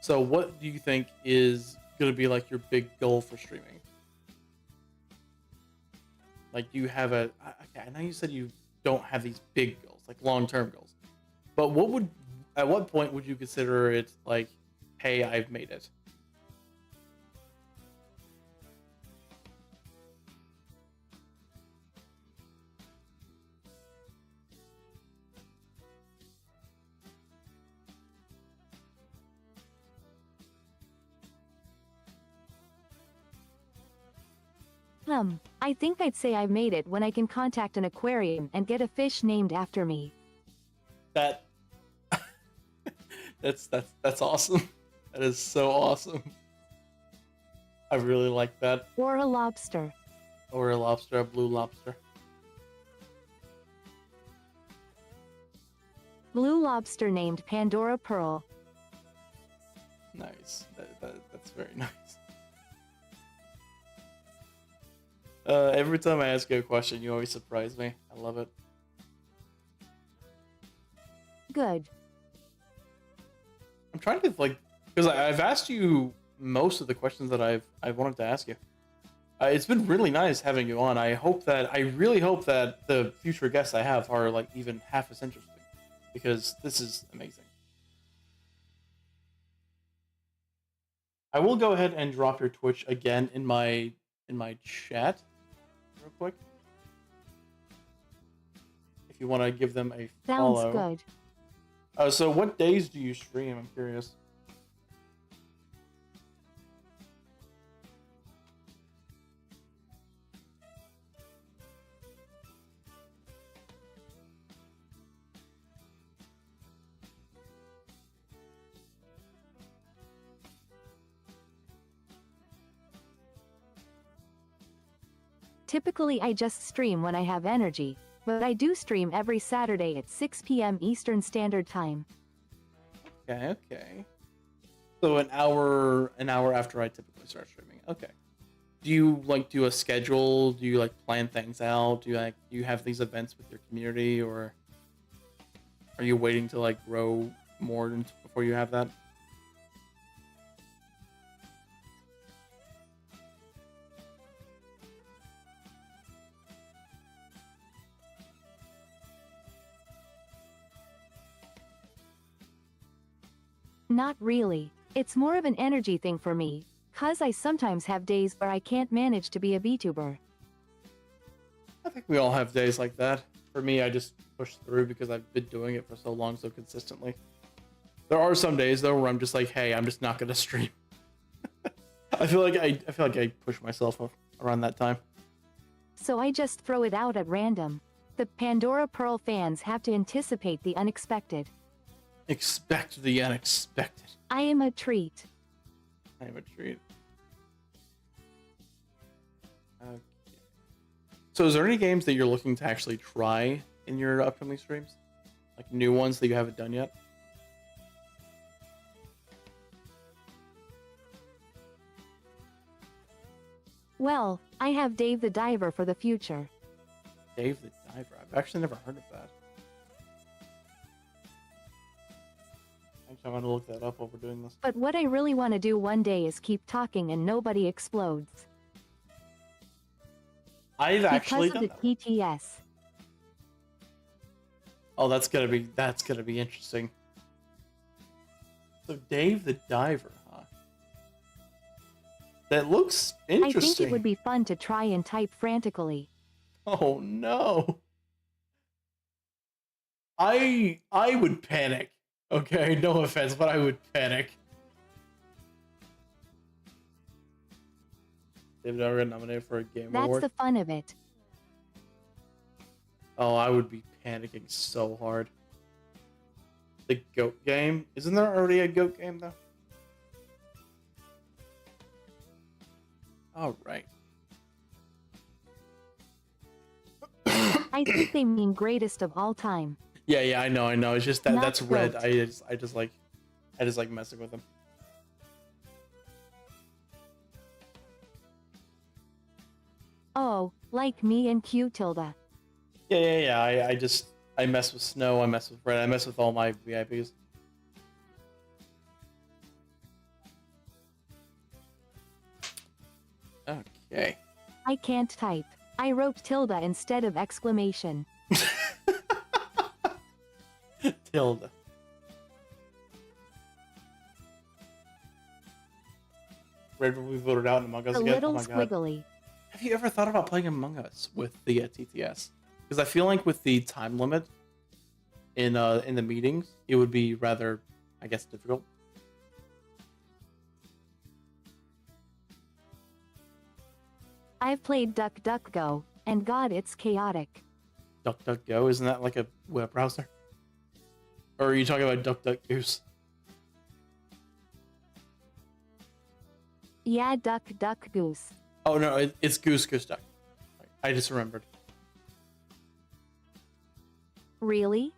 So what do you think is going to be like your big goal for streaming? Like, do you have okay, I know you said you don't have these big goals, like long-term goals. But at what point would you consider it like, hey, I've made it? I think I'd say I've made it when I can contact an aquarium and get a fish named after me. That that's awesome. That is so awesome. I really like that. Or a lobster. Or a lobster, a blue lobster. Blue lobster named Pandora Pearl. Nice. That's very nice. Every time I ask you a question, you always surprise me. I love it. Good. I'm trying to like, because I've asked you most of the questions that I've wanted to ask you. It's been really nice having you on. I really hope that the future guests I have are like even half as interesting, because this is amazing. I will go ahead and drop your Twitch again in my chat real quick. If you want to give them a follow. Sounds good. So what days do you stream? I'm curious. Typically I just stream when I have energy, but I do stream every Saturday at 6 p.m. Eastern Standard Time. Okay, okay. So an hour after I typically start streaming. Okay. Do you like do a schedule? Do you like plan things out? Do you have these events with your community, or are you waiting to like grow more before you have that? Not really. It's more of an energy thing for me, cause I sometimes have days where I can't manage to be a VTuber. I think we all have days like that. For me, I just push through because I've been doing it for so long, so consistently. There are some days though where I'm just like, hey, I'm just not gonna stream. I feel like I push myself around that time. So I just throw it out at random. The Pandora Pearl fans have to anticipate the unexpected. Expect the unexpected. I am a treat. I am a treat. Okay. So is there any games that you're looking to actually try in your upcoming streams? Like new ones that you haven't done yet? Well, I have Dave the Diver for the future. Dave the Diver. I've actually never heard of that. Actually, I'm gonna look that up while we're doing this. But what I really want to do one day is keep talking and nobody explodes. I've actually Because done of that. the TTS. Oh, that's gonna be interesting. So Dave the Diver, huh? That looks interesting. I think it would be fun to try and type frantically. Oh no. I would panic. Okay, no offense, but I would panic. David Diver got nominated for a Game That's Award. the fun of it. Oh, I would be panicking so hard. The goat game? Isn't there already a goat game though? All right. I think they mean greatest of all time. Yeah, I know. It's just that Not that's red. goat. I just like messing with them. Oh, like me and Q Tilda. Yeah. I mess with Snow. I mess with Red. I mess with all my VIPs. Okay. I can't type. I wrote tilde instead of exclamation. Tilda. Red will be voted out in Among Us A again. little Oh my god. squiggly. Have you ever thought about playing Among Us with the TTS? Because I feel like with the time limit in the meetings, it would be rather, I guess, difficult. I've played Duck Duck Go, and God, it's chaotic. DuckDuckGo, isn't that like a web browser? Or are you talking about DuckDuckGoose? Yeah, Duck Duck Goose. Oh no, it's Goose Duck. I just remembered. Really?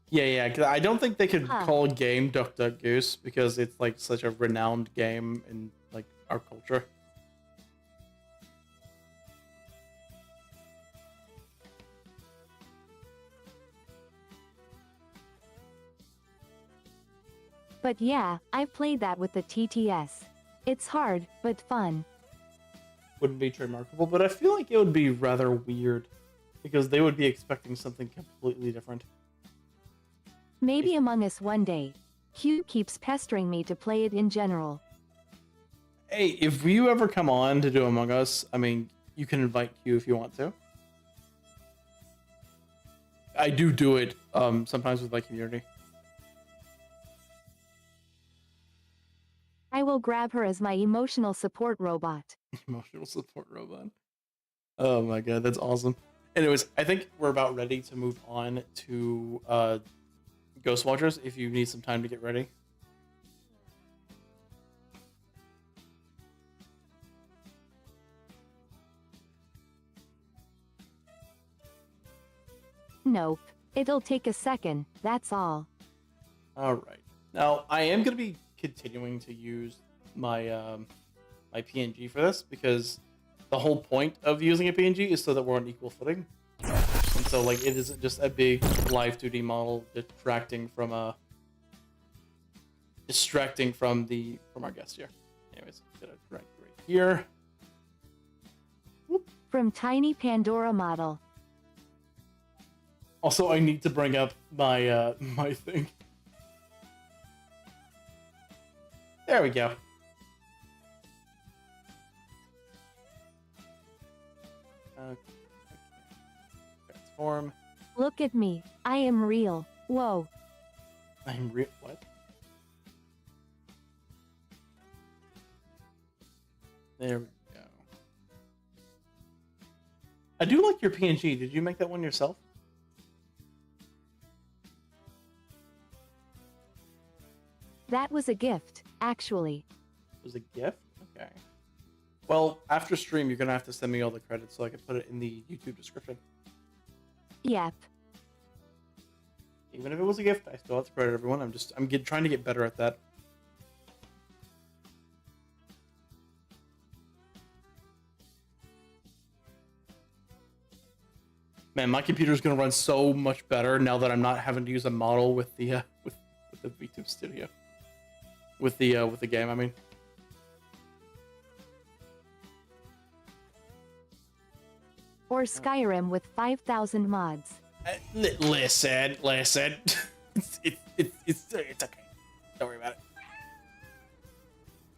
Yeah. 'Cause I don't think they could Huh. call a game DuckDuckGoose because it's like such a renowned game in like our culture. But yeah, I've played that with the TTS. It's hard, but fun. Wouldn't be trademarkable, but I feel like it would be rather weird because they would be expecting something completely different. Maybe Among Us one day. Q keeps pestering me to play it in general. Hey, if you ever come on to do Among Us, I mean, you can invite Q if you want to. I do it sometimes with my community. I will grab her as my emotional support robot. Emotional support robot. Oh my god, that's awesome. Anyways, I think we're about ready to move on to Ghost Watchers if you need some time to get ready. Nope. It'll take a second, that's all. All right. Now I am going to be continuing to use my my PNG for this because the whole point of using a PNG is so that we're on equal footing, and so like it isn't just a big live 2D model distracting from our guest here. Anyways, get a drink right here. From Tiny Pandora model. Also, I need to bring up my my thing. There we go. Okay. Transform. Look at me. I am real. Whoa. I'm real. What? There we go. I do like your PNG. Did you make that one yourself? That was a gift, actually. It was a gift? Okay. Well, after stream, you're going to have to send me all the credits so I can put it in the YouTube description. Yep. Even if it was a gift, I still have to credit everyone. I'm trying to get better at that. Man, my computer's going to run so much better now that I'm not having to use a model with the with the VTube Studio. With the game, I mean. Or Skyrim with 5,000 mods. Listen. it's okay. Don't worry about it.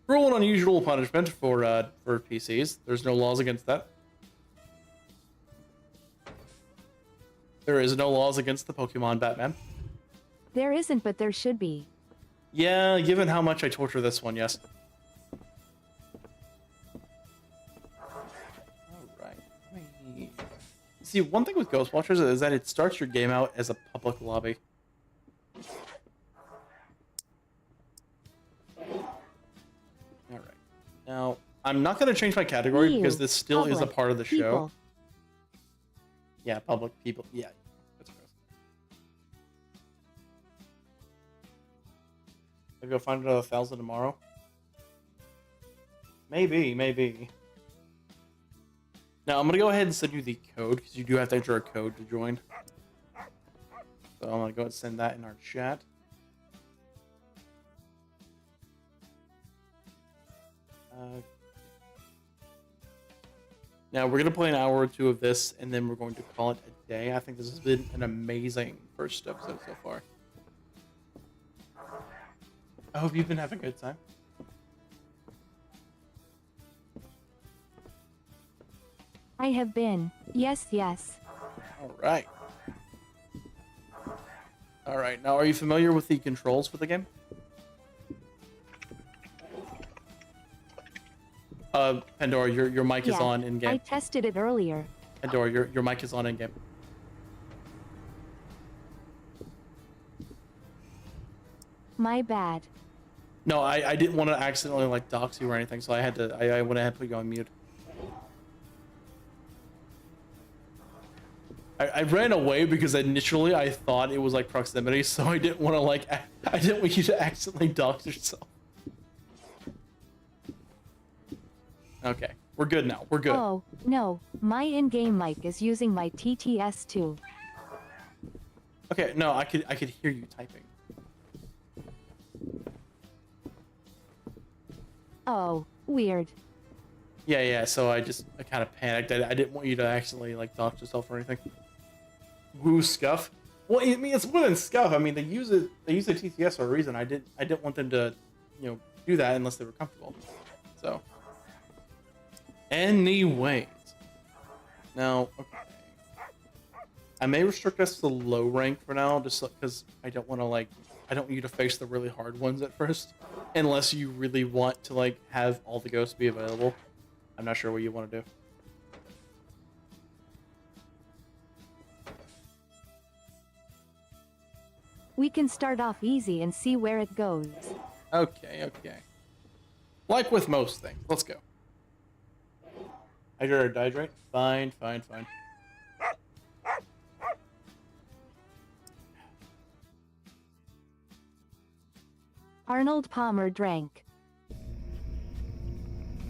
Cruel and unusual punishment for PCs. There's no laws against that. There is no laws against the Pokemon Batman. There isn't, but there should be. Yeah, given how much I torture this one, yes. Alright. See, one thing with Ghostwatchers is that it starts your game out as a public lobby. Alright. Now, I'm not going to change my category because this still is a part of the show. People. Yeah, public people. Yeah. That's gross. Maybe I'll find another 1,000 tomorrow. Maybe. Now, I'm going to go ahead and send you the code, because you do have to enter a code to join. So I'm going to go ahead and send that in our chat. Now, we're going to play an hour or two of this, and then we're going to call it a day. I think this has been an amazing first episode so far. I hope you've been having a good time. I have been. Yes. Alright. Alright, now are you familiar with the controls for the game? Pandora, your mic is on in-game. I tested it earlier. Pandora, your mic is on in-game. My bad. No, I didn't want to accidentally like dox you or anything, so I went ahead and put you on mute. I ran away because initially I thought it was like proximity, so I didn't want to I didn't want you to accidentally dox yourself. Okay, we're good now. We're good. Oh, no. My in-game mic is using my TTS too. Okay, no, I could hear you typing. Oh, weird. Yeah, so I kind of panicked. I didn't want you to accidentally like dox yourself or anything. Woo, scuff. Well, I mean, it's more than scuff. I mean, they use the TTS for a reason. I didn't want them to, do that unless they were comfortable. So, anyways, now, okay, I may restrict us to low rank for now, just because I don't want you to face the really hard ones at first, unless you really want to have all the ghosts be available. I'm not sure what you want to do. We can start off easy and see where it goes. Okay. Like with most things. Let's go. Hydrate or dehydrate? Fine. Arnold Palmer drank.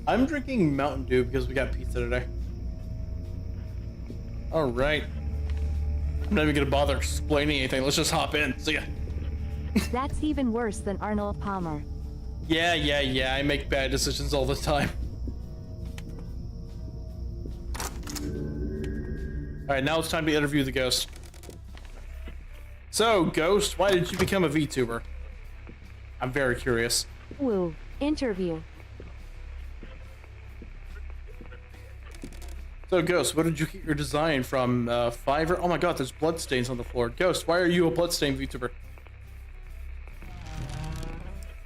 I'm drinking Mountain Dew because we got pizza today. All right. I'm not even gonna bother explaining anything. Let's just hop in. See ya. That's even worse than Arnold Palmer. Yeah. I make bad decisions all the time. All right, now it's time to interview the ghost. So, Ghost, why did you become a VTuber? I'm very curious. Woo. Interview. So, Ghost, what did you get your design from Fiverr? Oh my god, there's bloodstains on the floor. Ghost, why are you a bloodstain VTuber?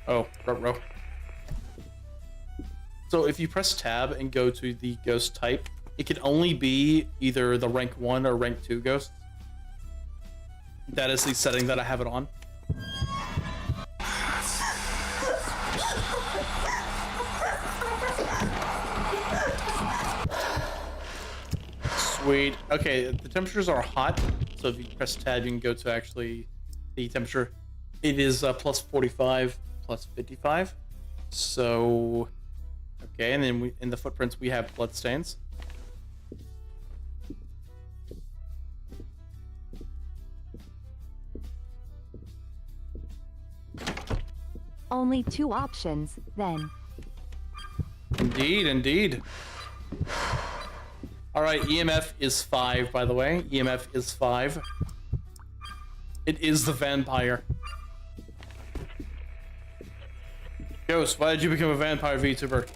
Oh, ruh-roh. So if you press tab and go to the ghost type, it can only be either the rank 1 or rank 2 ghosts. That is the setting that I have it on. Sweet. Okay, the temperatures are hot, so if you press tab, you can go to actually the temperature. It is plus 45, plus 55. So, okay, and then in the footprints we have bloodstains. Only 2 options, then. Indeed. Alright, EMF is 5, by the way. EMF is 5. It is the vampire. Ghost, why did you become a vampire VTuber?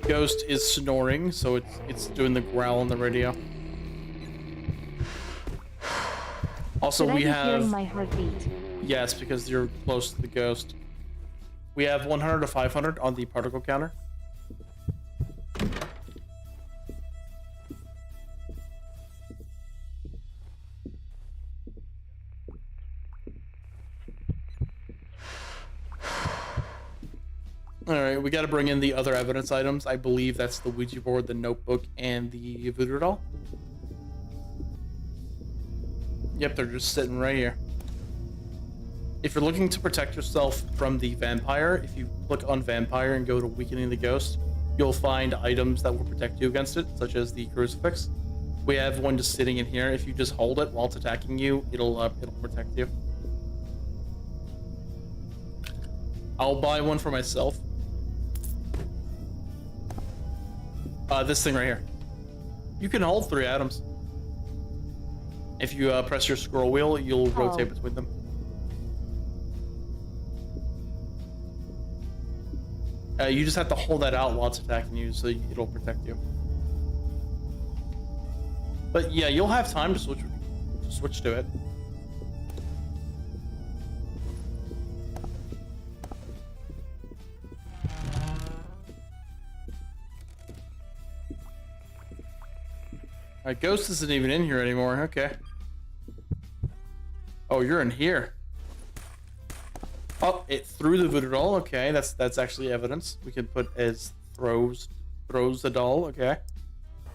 Ghost is snoring, so it's doing the growl on the radio. Also, Should we I be have hearing my heartbeat? yes, because you're close to the ghost. We have 100 to 500 on the particle counter. Alright, we gotta bring in the other evidence items. I believe that's the Ouija board, the notebook, and the voodoo doll. Yep, they're just sitting right here. If you're looking to protect yourself from the vampire, if you click on vampire and go to weakening the ghost, you'll find items that will protect you against it, such as the crucifix. We have one just sitting in here. If you just hold it while it's attacking you, it'll protect you. I'll buy one for myself. This thing right here. You can hold 3 items. If you press your scroll wheel, you'll rotate between them. You just have to hold that out while it's attacking you, so it'll protect you. But yeah, you'll have time to switch to it. Alright, Ghost isn't even in here anymore. Okay. Oh, you're in here. Oh, it threw the voodoo doll. Okay, that's actually evidence. We can put as throws the doll. Okay.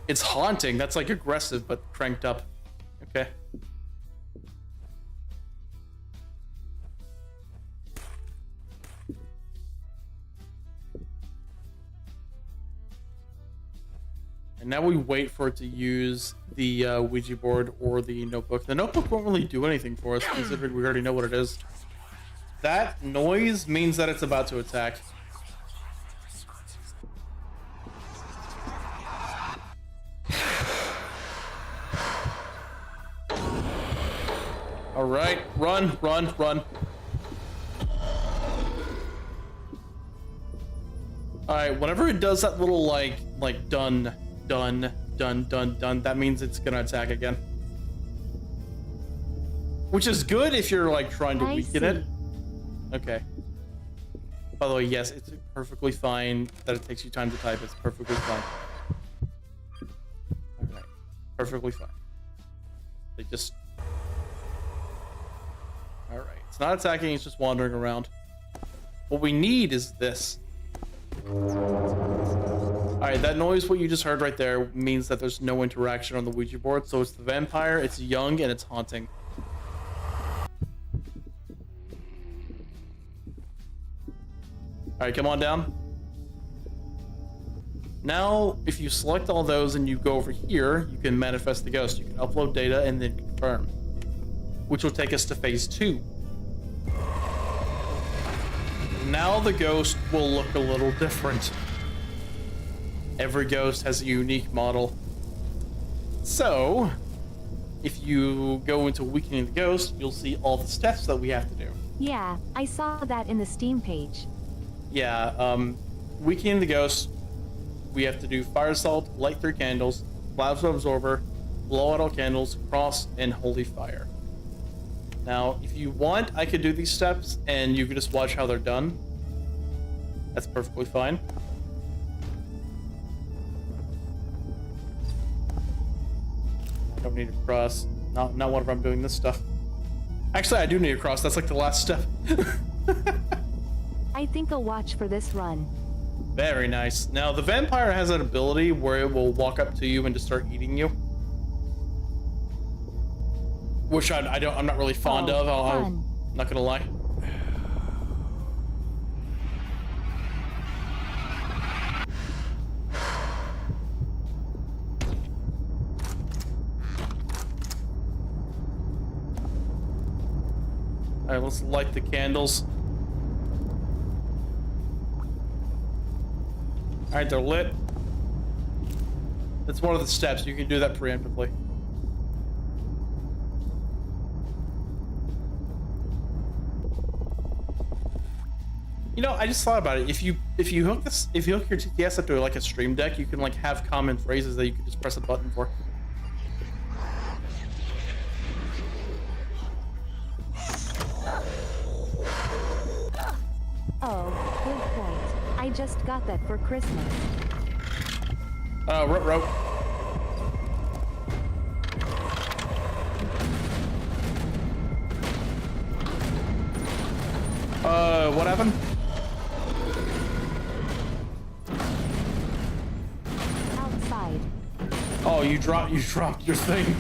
It's haunting. That's like aggressive, but cranked up. Okay. And now we wait for it to use the Ouija board or the notebook. The notebook won't really do anything for us, considering we already know what it is. That noise means that it's about to attack. All right, run. All right, whenever it does that little like done, that means it's gonna attack again. Which is good if you're like trying to weaken it. Okay. By the way, yes, it's perfectly fine that it takes you time to type. It's perfectly fine. All right, perfectly fine. They just. All right. It's not attacking, it's just wandering around. What we need is this. Alright, that noise, what you just heard right there, means that there's no interaction on the Ouija board. So it's the vampire, it's young, and it's haunting. Alright, come on down. Now, if you select all those and you go over here, you can manifest the ghost. You can upload data and then confirm, which will take us to phase 2. Now the ghost will look a little different. Every ghost has a unique model. So, if you go into Weakening the Ghost, you'll see all the steps that we have to do. Yeah, I saw that in the Steam page. Yeah, Weakening the Ghost, we have to do Fire Salt, light 3 candles, Plasma Absorber, blow out all candles, Cross, and Holy Fire. Now, if you want, I could do these steps, and you can just watch how they're done. That's perfectly fine. Don't need a cross. Not whenever I'm doing this stuff. Actually, I do need a cross. That's like the last step. I think I'll watch for this run. Very nice. Now, the vampire has an ability where it will walk up to you and just start eating you. Which I'm not really fond of. I'm not gonna lie. Alright, let's light the candles. Alright, they're lit. That's one of the steps. You can do that preemptively. You know, I just thought about it. If you hook your TTS up to like a stream deck, you can like have common phrases that you can just press a button for. Oh, good point. I just got that for Christmas. Rope. What happened? Outside. Oh, you dropped your thing.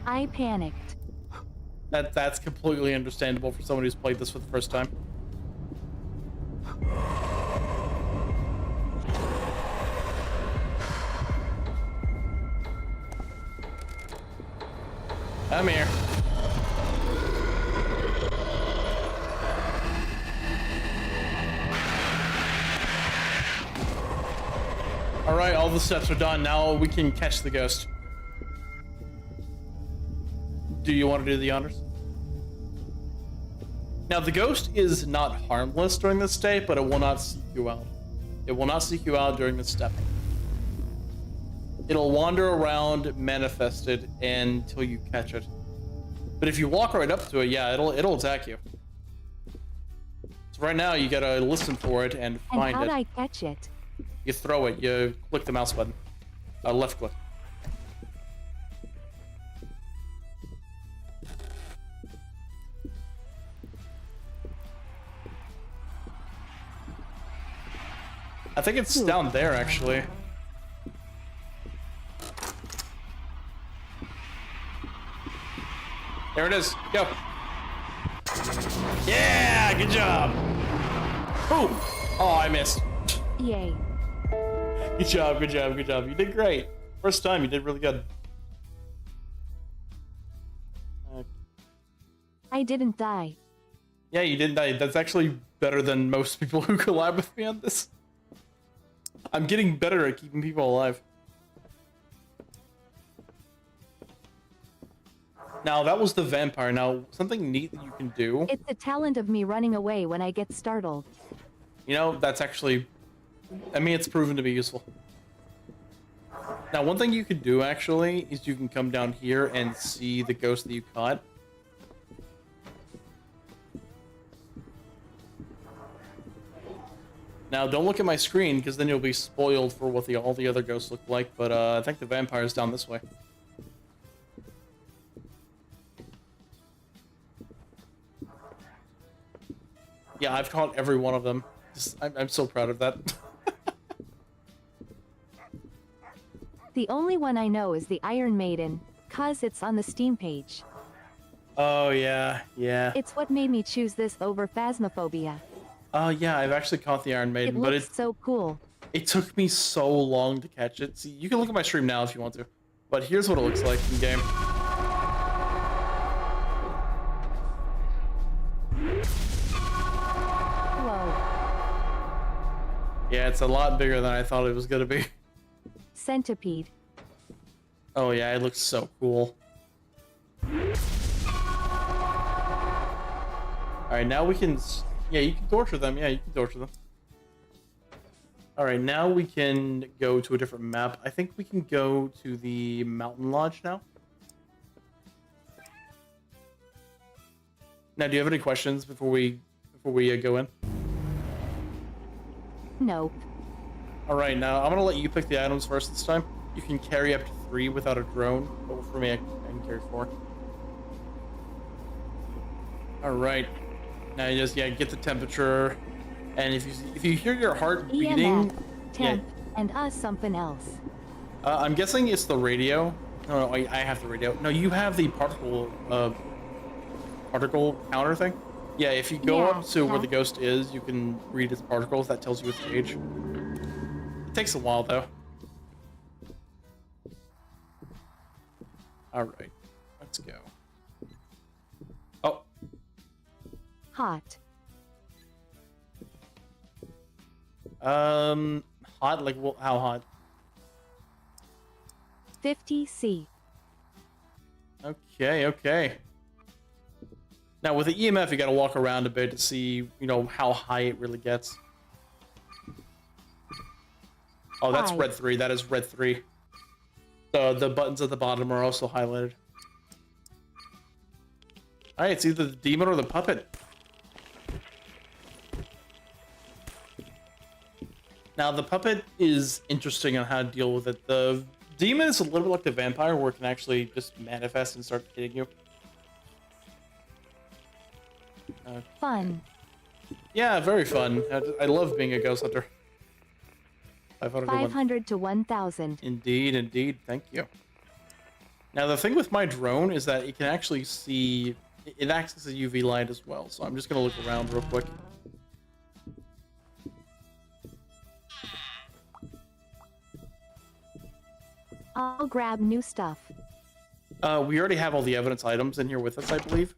I panicked. That's completely understandable for someone who's played this for the first time. I'm here. All right, all the steps are done. Now we can catch the ghost. Do you want to do the honors? Now, the ghost is not harmless during this state, but it will not seek you out. It will not seek you out during this step. It'll wander around manifested until you catch it. But if you walk right up to it, yeah, it'll attack you. So right now, you gotta listen for it and find it. And how'd I catch it? You throw it. You click the mouse button. Left click. I think it's down there, actually. There it is. Go. Yeah, good job. Boom. Oh, I missed. Yay. Good job, good job, good job. You did great. First time, you did really good. I didn't die. Yeah, you didn't die. That's actually better than most people who collab with me on this. I'm getting better at keeping people alive. Now, that was the vampire. Now, something neat that you can do... It's a talent of me running away when I get startled. You know, that's actually... I mean, it's proven to be useful. Now, one thing you could do, actually, is you can come down here and see the ghost that you caught. Now, don't look at my screen, because then you'll be spoiled for what all the other ghosts look like, but I think the vampire's down this way. Yeah, I've caught every one of them. I'm so proud of that. The only one I know is the Iron Maiden, cause it's on the Steam page. Oh, yeah, yeah. It's what made me choose this over Phasmophobia. Oh, yeah, I've actually caught the Iron It Maiden, but looks so cool. it took me so long to catch it. See, you can look at my stream now if you want to, but here's what it looks like in game. Whoa. Yeah, it's a lot bigger than I thought it was gonna be. Centipede. Oh yeah, it looks so cool. Alright, now we can... Yeah, you can torture them. Yeah, you can torture them. Alright, now we can go to a different map. I think we can go to the Mountain Lodge now. Now, do you have any questions before we go in? Nope. Alright, now I'm gonna let you pick the items first this time. You can carry up to 3 without a drone, but for me, I can carry 4. Alright. Now you just, get the temperature, and if you hear your heart beating... EMF, temp, and something else. I'm guessing it's the radio. No, I have the radio. No, you have the particle counter thing. Yeah, if you go up to where the ghost is, you can read its particles. That tells you its age. It takes a while, though. Alright, let's go. Oh. Hot. Hot? Like, well, how hot? 50C. Okay. Now, with the EMF, you gotta walk around a bit to see, how high it really gets. Oh, that's red 3. That is red 3. The buttons at the bottom are also highlighted. Alright, it's either the demon or the puppet. Now, the puppet is interesting on how to deal with it. The demon is a little bit like the vampire, where it can actually just manifest and start hitting you. Fun. Yeah, very fun. I love being a ghost hunter. 500 to 1,000. Indeed. Thank you. Now, the thing with my drone is that it can actually see... It acts as a UV light as well, so I'm just going to look around real quick. I'll grab new stuff. We already have all the evidence items in here with us, I believe.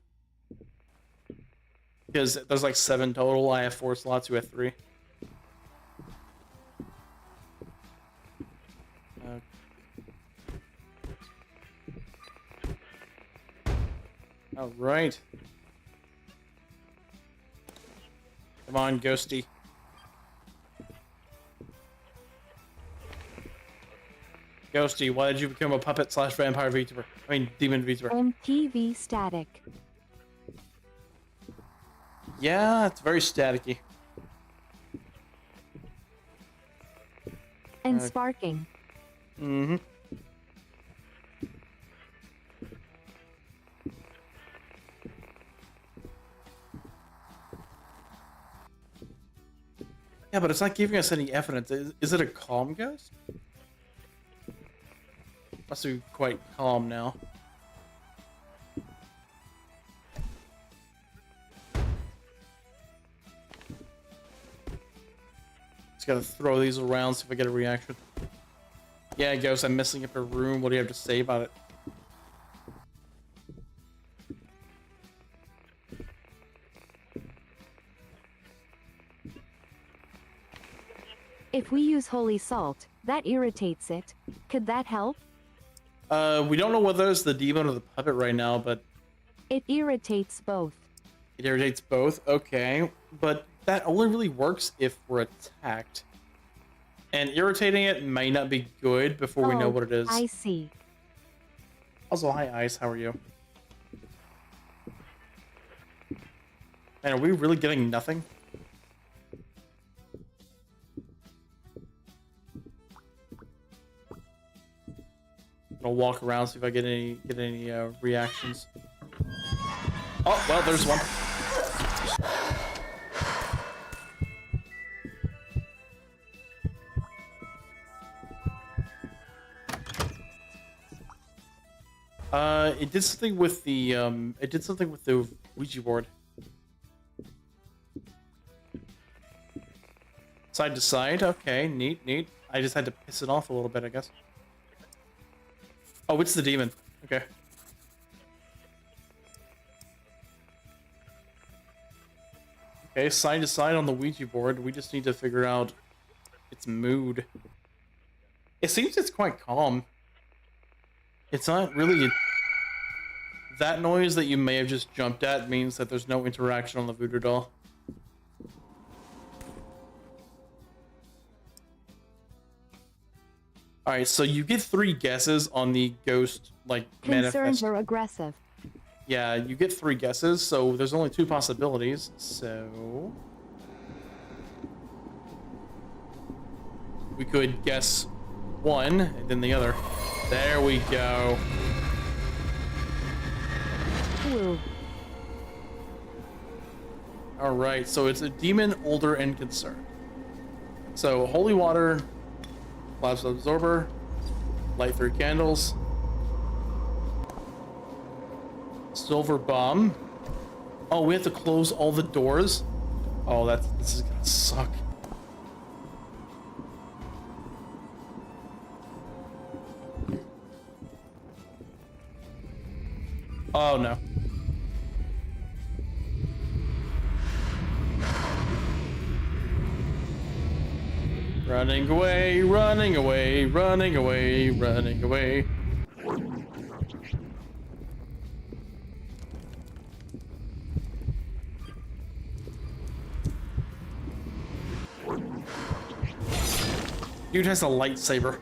Because there's like 7 total. I have 4 slots, you have 3. All right. Come on, Ghosty. Ghosty, why did you become a puppet / vampire VTuber? I mean, demon VTuber. MTV static. Yeah, it's very staticky. And sparking. Mm-hmm. Yeah, but it's not giving us any evidence. Is it a calm ghost? Must be quite calm now. Just gotta throw these around, see if I get a reaction. Yeah, ghost, I'm messing up your room. What do you have to say about it? If we use holy salt, that irritates it. Could that help? We don't know whether it's the demon or the puppet right now, but... It irritates both. It irritates both? Okay. But that only really works if we're attacked. And irritating it might not be good before we know what it is. I see. Also, hi Ice, how are you? Man, are we really getting nothing? I'll walk around, see if I get any reactions. Oh, well, there's one. It did something with the Ouija board. Side to side. Okay, neat, neat. I just had to piss it off a little bit, I guess. Oh, it's the demon. Okay. Okay, side to side on the Ouija board. We just need to figure out its mood. It seems it's quite calm. It's not really... That noise that you may have just jumped at means that there's no interaction on the voodoo doll. Alright, so you get 3 guesses on the ghost, like, Concerns manifest. are aggressive. Yeah, you get 3 guesses, so there's only 2 possibilities, so... We could guess one, and then the other. There we go. Ooh. Alright, so it's a demon, older, and concerned. So, holy water, plasma absorber, light 3 candles, silver bomb. Oh, we have to close all the doors? Oh, this is gonna suck. Oh no. Running away, running away, running away, running away. Dude has a lightsaber.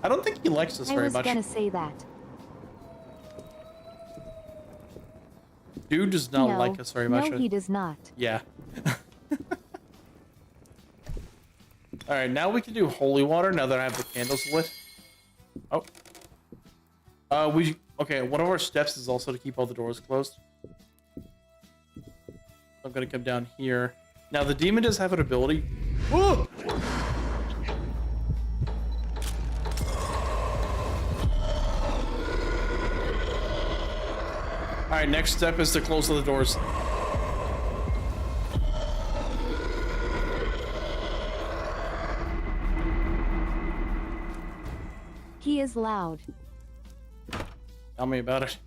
I don't think he likes us very much. I was gonna say that. Dude does not No, like us very much. No, he does not. Yeah. Alright, now we can do holy water now that I have the candles lit. Oh. Okay, one of our steps is also to keep all the doors closed. I'm gonna come down here. Now the demon does have an ability. Whoa! Alright, next step is to close all the doors. He is loud. Tell me about it.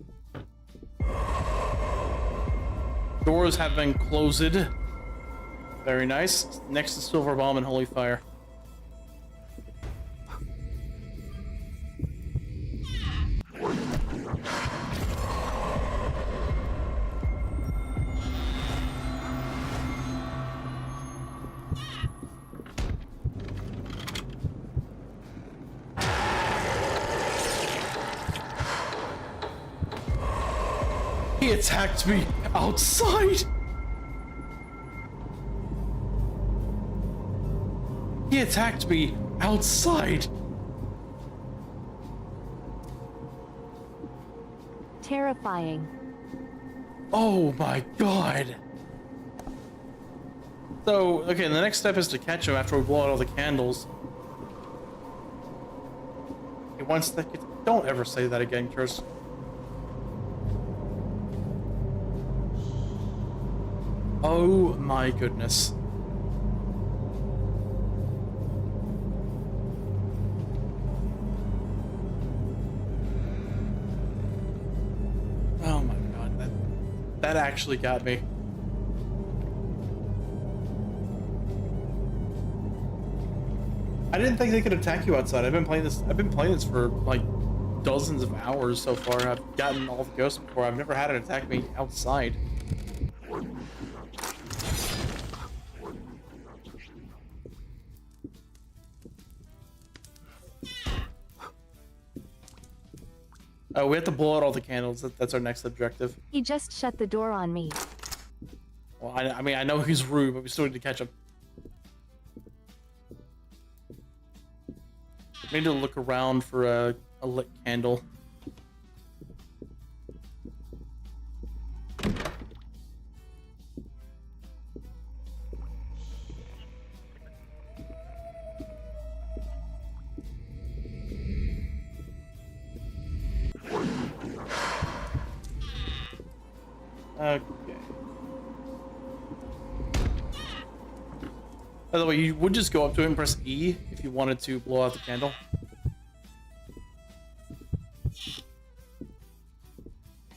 Doors have been closed. Very nice. Next is silver bomb and holy fire. He attacked me outside. He attacked me outside. Terrifying. Oh my god. So, okay, the next step is to catch him after we blow out all the candles. He wants to... Don't ever say that again, Chris. Oh my goodness. Oh my god, that actually got me. I didn't think they could attack you outside. I've been playing this for like dozens of hours so far. I've gotten all the ghosts before. I've never had it attack me outside. Oh, we have to blow out all the candles. That's our next objective. He just shut the door on me. Well, I mean, I know he's rude, but we still need to catch him. We need to look around for a lit candle. Okay. By the way, you would just go up to it and press E if you wanted to blow out the candle.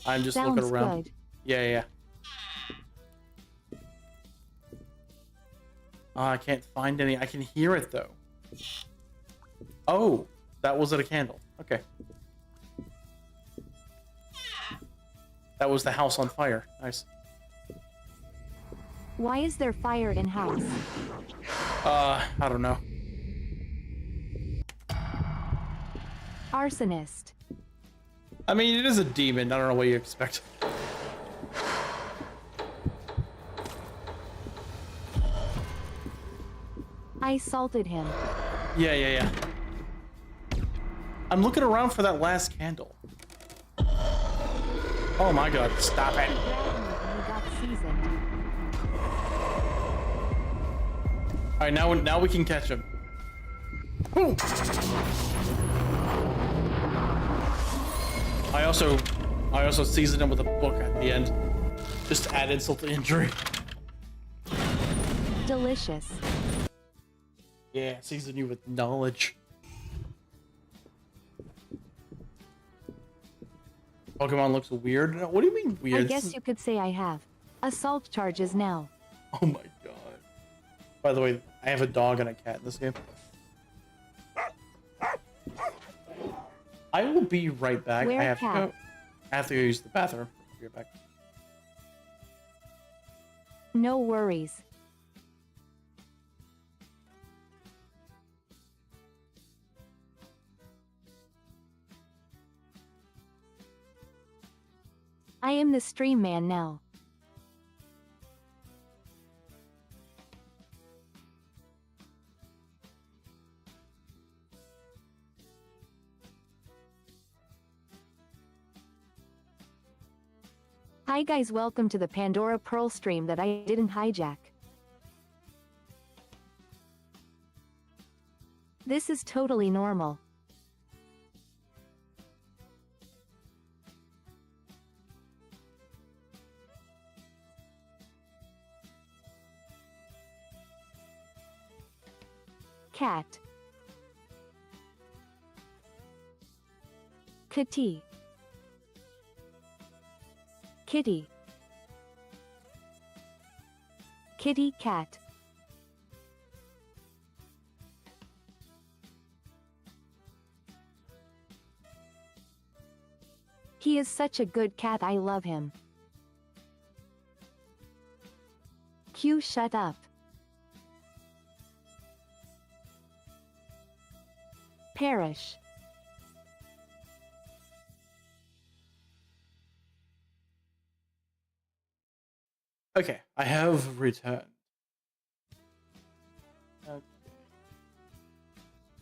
I'm just looking Sounds around. good. Yeah. I can't find any. I can hear it though. Oh, that wasn't a candle. Okay. That was the house on fire. Nice. Why is there fire in house? I don't know. Arsonist. I mean, it is a demon. I don't know what you expect. I salted him. Yeah. I'm looking around for that last candle. Oh my god, stop it. He got seasoned. Alright, now we can catch him. Boom! I also seasoned him with a book at the end. Just to add insult to injury. Delicious. Yeah, season you with knowledge. Pokemon looks weird. No, what do you mean weird? I guess you could say I have. Assault charges now. Oh my god. By the way, I have a dog and a cat in this game. I will be right back. Where I have cat? to go. I have to go use the bathroom. I'll be right back. No worries. I am the stream man now. Hi guys, welcome to the Pandora Pearl stream that I didn't hijack. This is totally normal. Cat. Kitty. Kitty. Kitty cat. He is such a good cat, I love him. Q, shut up. Perish. Okay, I have returned. Okay.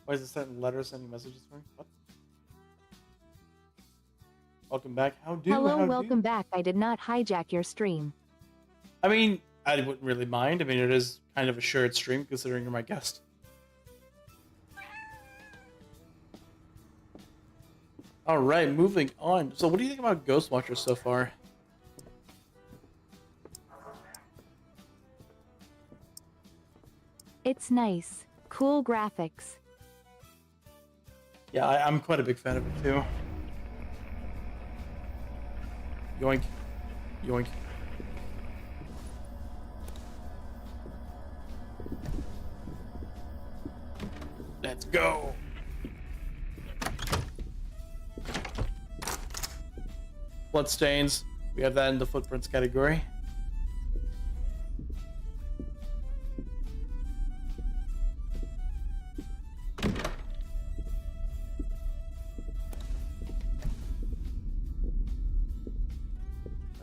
Why is it sending letters, sending messages for me? What? Welcome back. How do? Hello, welcome back. I did not hijack your stream. I mean, I wouldn't really mind. I mean, it is kind of a shared stream considering you're my guest. All right, moving on. So, what do you think about Ghostwatcher so far? It's nice. Cool graphics. Yeah, I'm quite a big fan of it too. Yoink. Yoink. Let's go. Bloodstains. We have that in the footprints category.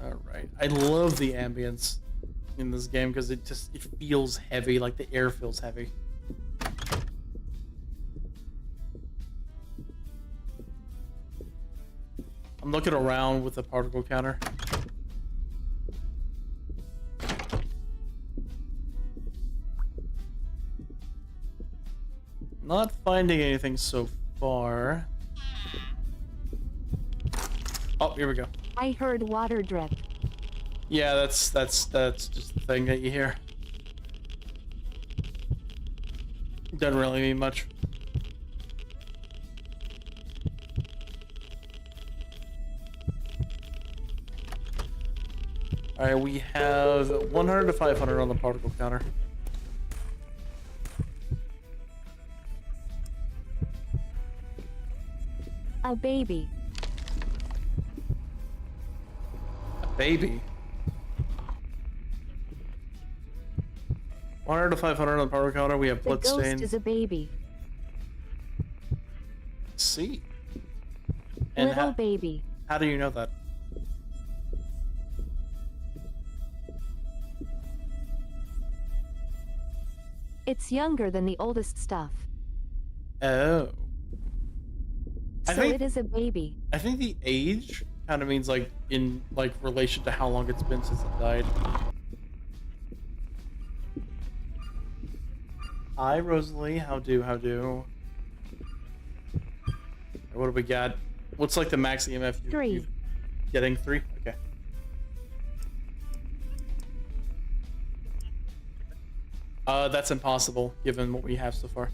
Alright. I love the ambience in this game because it feels heavy, like the air feels heavy. I'm looking around with the particle counter. Not finding anything so far. Oh, here we go. I heard water drip. Yeah, that's just the thing that you hear. Doesn't really mean much. All right, we have 100 to 500 on the particle counter. A baby. A baby. 100 to 500 on the particle counter. We have The ghost bloodstain. is a baby. See. And Little baby. how do you know that? It's younger than the oldest stuff. Oh. I So think it is a baby. I think the age kind of means like in like relation to how long it's been since it died. Hi Rosalie, how do? What do we got? What's like the max EMF you 3. you've getting? 3? Okay. That's impossible given what we have so far.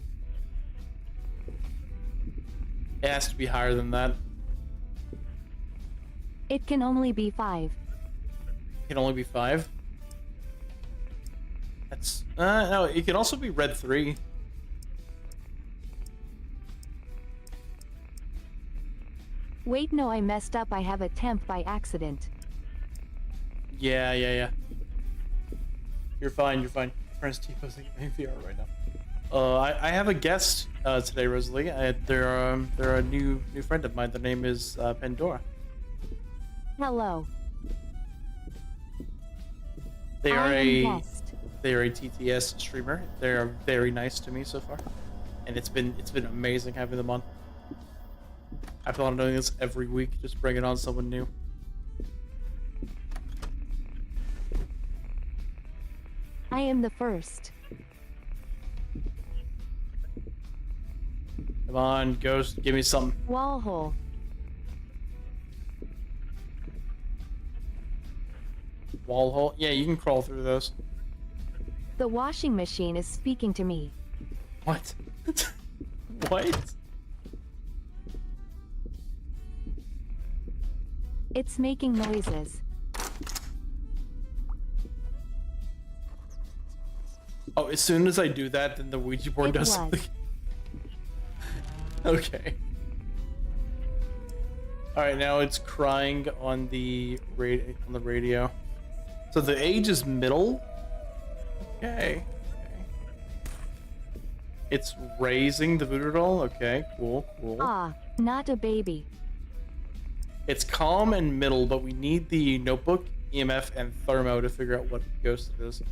It has to be higher than that. It can only be 5. It can only be 5. That's no, it can also be red 3. Wait, no, I messed up. I have a temp by accident. Yeah. You're fine. Press T posting VR right now. I have a guest today, Rosalie. They're a new friend of mine. The name is Pandora. Hello. They are I am a guest. they are a TTS streamer. They're very nice to me so far, and it's been amazing having them on. I plan on doing this every week, just bringing on someone new. I am the first. Come on, Ghost, give me something. Wall hole. Wall hole? Yeah, you can crawl through those. The washing machine is speaking to me. What? What? It's making noises. Oh, as soon as I do that, then the Ouija board It does was. something. Okay. All right, now it's crying on the radio. So the age is middle. Okay. It's raising the voodoo doll. Okay, cool. Ah, not a baby. It's calm and middle, but we need the notebook, EMF, and thermo to figure out what ghost it is.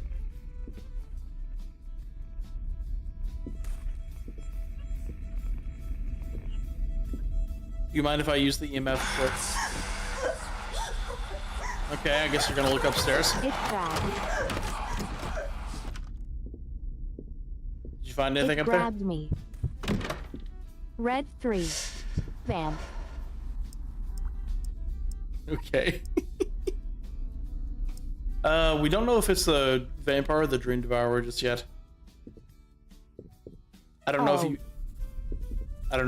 Do you mind if I use the EMF for... Okay, I guess you're gonna look upstairs. It grabbed. Did you find anything It up there? grabbed me. Red 3. Vamp. Okay. We don't know if it's the vampire or the dream devourer just yet. I don't know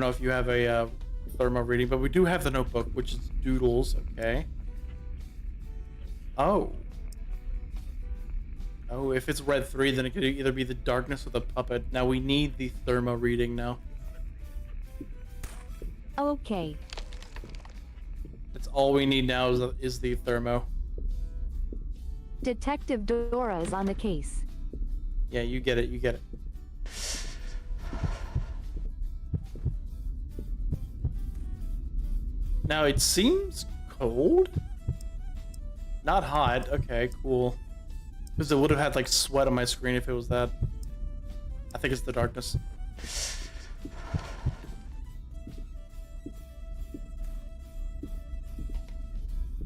if you have a thermo reading, but we do have the notebook, which is doodles. Okay. Oh, if it's red 3, then it could either be the darkness or the puppet. Now we need the thermo reading now. Okay. That's all we need now is the thermo. Detective Dora is on the case. Yeah, you get it. Now it seems cold. Not hot. Okay, cool. Because it would have had like sweat on my screen if it was that. I think it's the darkness.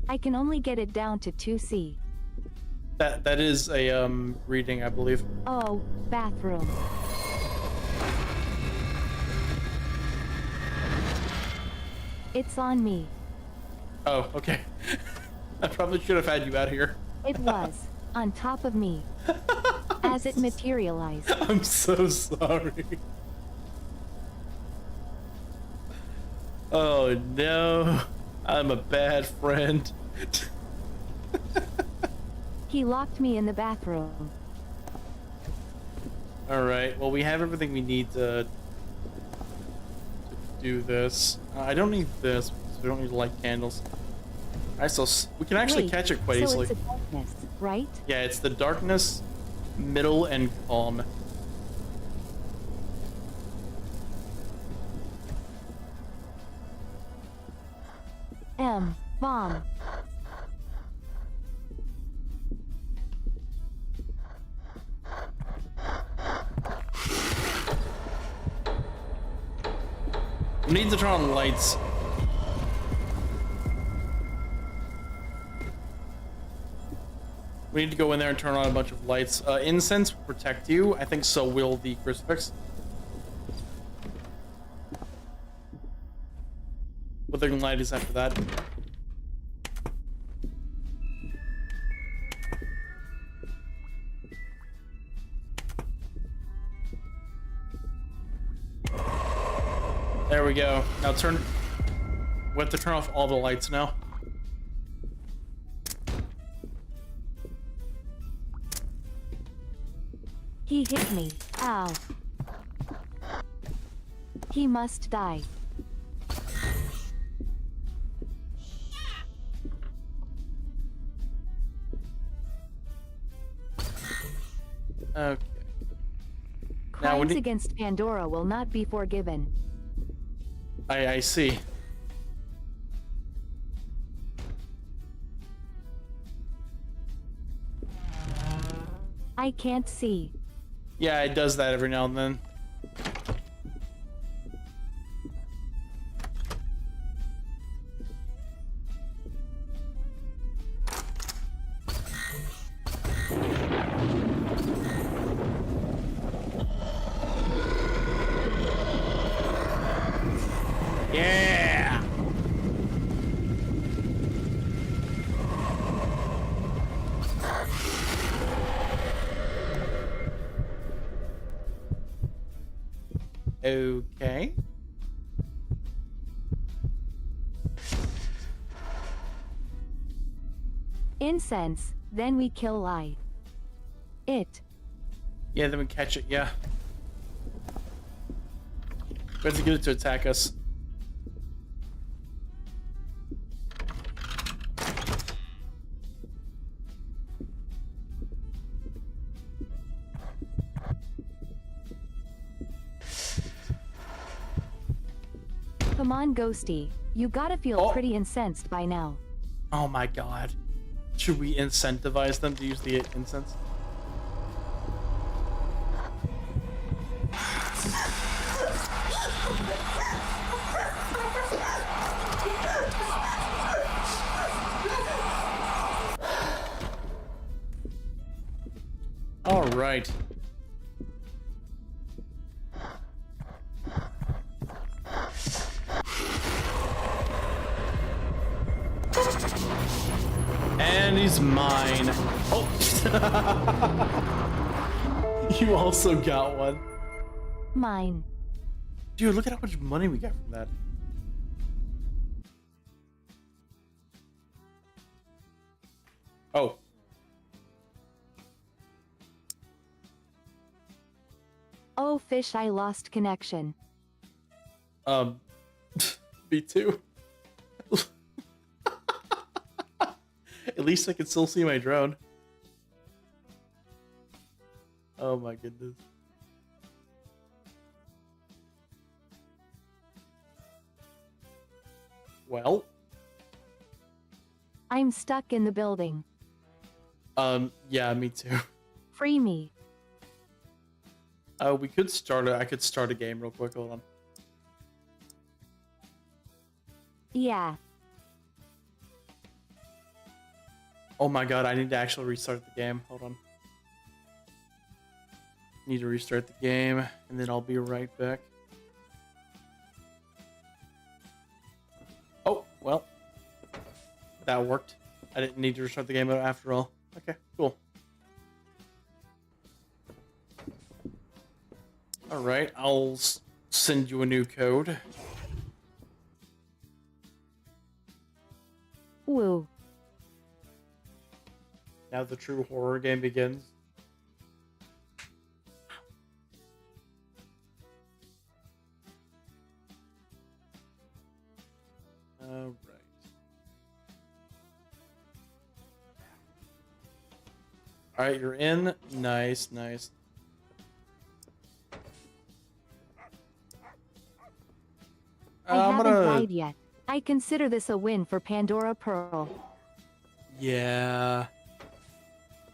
I can only get it down to 2C. That is a reading, I believe. Oh, bathroom. It's on me. Oh, okay. I probably should have had you out here. It was, on top of me. As it materialized. I'm so sorry. Oh no, I'm a bad friend. He locked me in the bathroom. Alright, well we have everything we need to do this. I don't need this, because we don't need to light candles. Alright, so we can actually Wait, catch it quite so easily. it's a darkness, right? Yeah, it's the darkness, middle, and calm. Bomb. We need to turn on the lights. We need to go in there and turn on a bunch of lights. Incense will protect you. I think so will the crucifix. Withering light is after that. There we go. Now turn... We have to turn off all the lights now. He hit me. Ow. He must die. Okay. Crimes against Pandora will not be forgiven. I see. I can't see. Yeah, it does that every now and then. Yeah! Okay. Incense, then we kill Lie. It. Yeah, then we catch it, yeah. We have to get it to attack us. Come on, Ghosty. You gotta feel Oh. pretty incensed by now. Oh my god. Should we incentivize them to use the incense? All right. And he's mine. Oh. You also got one. Mine. Dude, look at how much money we got from that. Oh. Oh, fish, I lost connection. Me too. At least I can still see my drone. Oh my goodness. Well. I'm stuck in the building. Yeah, me too. Free me. We could start I could start a game real quick, hold on. Yeah. Oh my god, I need to actually restart the game. Hold on. Need to restart the game, and then I'll be right back. Oh, well. That worked. I didn't need to restart the game after all. Okay, cool. Alright, I'll send you a new code. Woo. Now the true horror game begins. Alright. Alright, you're in. Nice, nice. I haven't died yet. I consider this a win for Pandora Pearl. Yeah.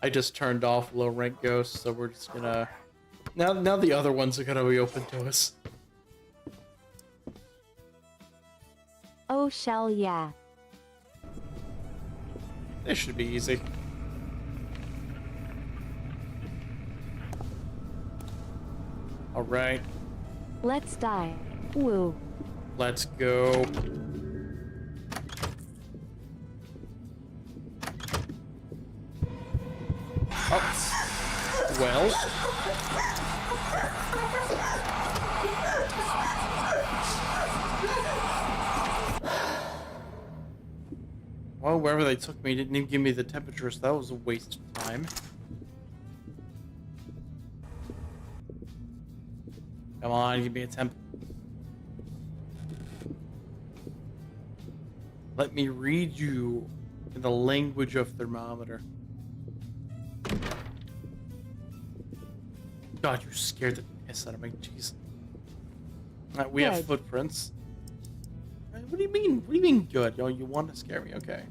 I just turned off low rank ghosts, so we're just gonna... Now the other ones are gonna be open to us. Oh, shell yeah. This should be easy. Alright, Let's die. Woo. let's go. Oh. Well. Well, wherever they took me didn't even give me the temperature, so that was a waste of time. Come on, give me a temp. Let me read you in the language of thermometer. God, you scared the piss out of me. Jeez. Alright, we have Good. footprints. What do you mean? What do you mean good? Oh, you want to scare me? Okay.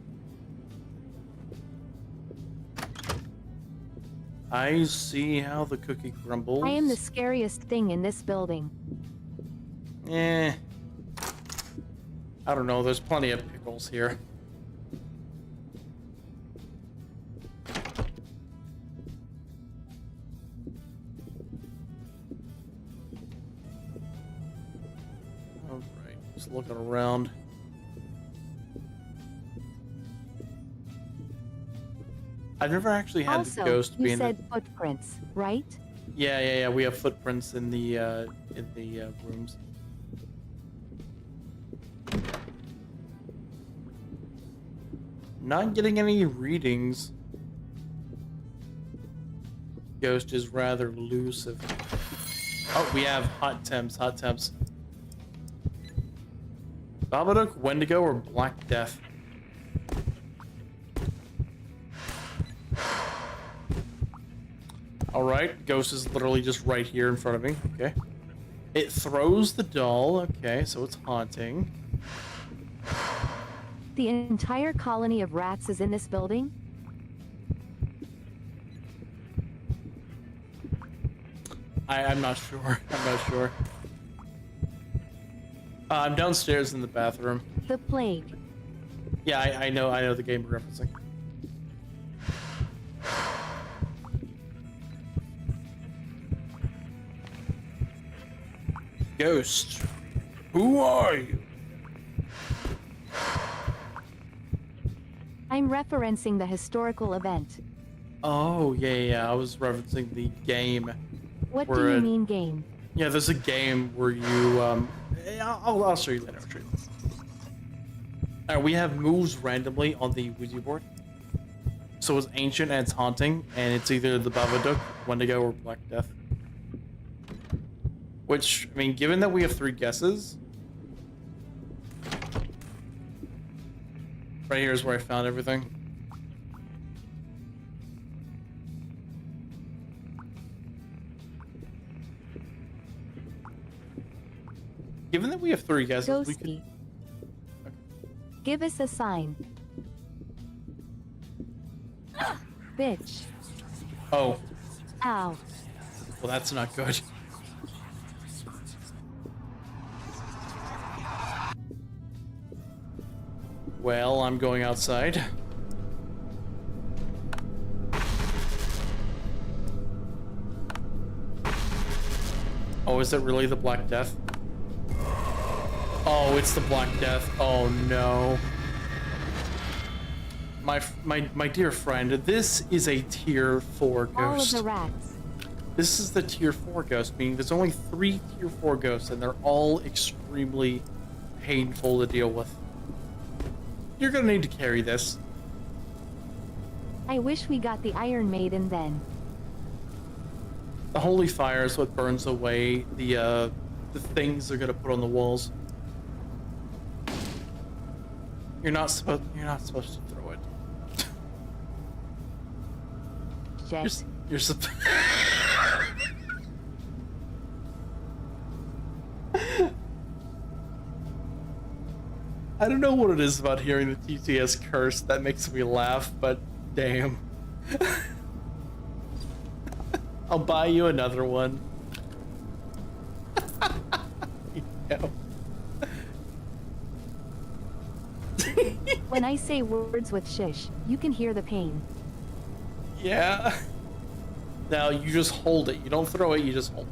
I see how the cookie crumbles. I am the scariest thing in this building. Eh. I don't know. There's plenty of pickles here. Alright, just looking around. I've never actually had the Also, ghost be you in said footprints, right? Yeah. We have footprints in the rooms. Not getting any readings. Ghost is rather elusive. Oh, we have hot temps. Babadook, Wendigo, or Black Death? Alright, Ghost is literally just right here in front of me. Okay. It throws the doll. Okay, so it's haunting. The entire colony of rats is in this building? I'm not sure. I'm downstairs in the bathroom. The plague. Yeah, I know the game we're referencing. Ghost, who are you? I'm referencing the historical event. Oh, yeah. I was referencing the game. What Where do you it- mean game? Yeah, there's a game where you, I'll show you later. Alright, we have moves randomly on the Ouija board. So it's ancient and it's haunting, and it's either the Babadook, Wendigo, or Black Death. Which, I mean, given that we have 3 guesses... Right here is where I found everything. Given that we have 3 guesses, we could... Ghosty. Give us a sign. Bitch. Oh, Ow. well, that's not good. Well, I'm going outside. Oh, is it really the Black Death? Oh, it's the Black Death. Oh, no. my dear friend, this is a tier 4 All of ghost. the rats. This is the tier 4 ghost, meaning there's only 3 tier 4 ghosts, and they're all extremely painful to deal with. You're gonna need to carry this. I wish we got the Iron Maiden then. The holy fire is what burns away the things they're gonna put on the walls. You're not supposed to throw it. Shit. You're supposed. I don't know what it is about hearing the TTS curse that makes me laugh, but damn. I'll buy you another one. Yeah. When I say words with shish, you can hear the pain. Yeah. Now you just hold it. You don't throw it, you just hold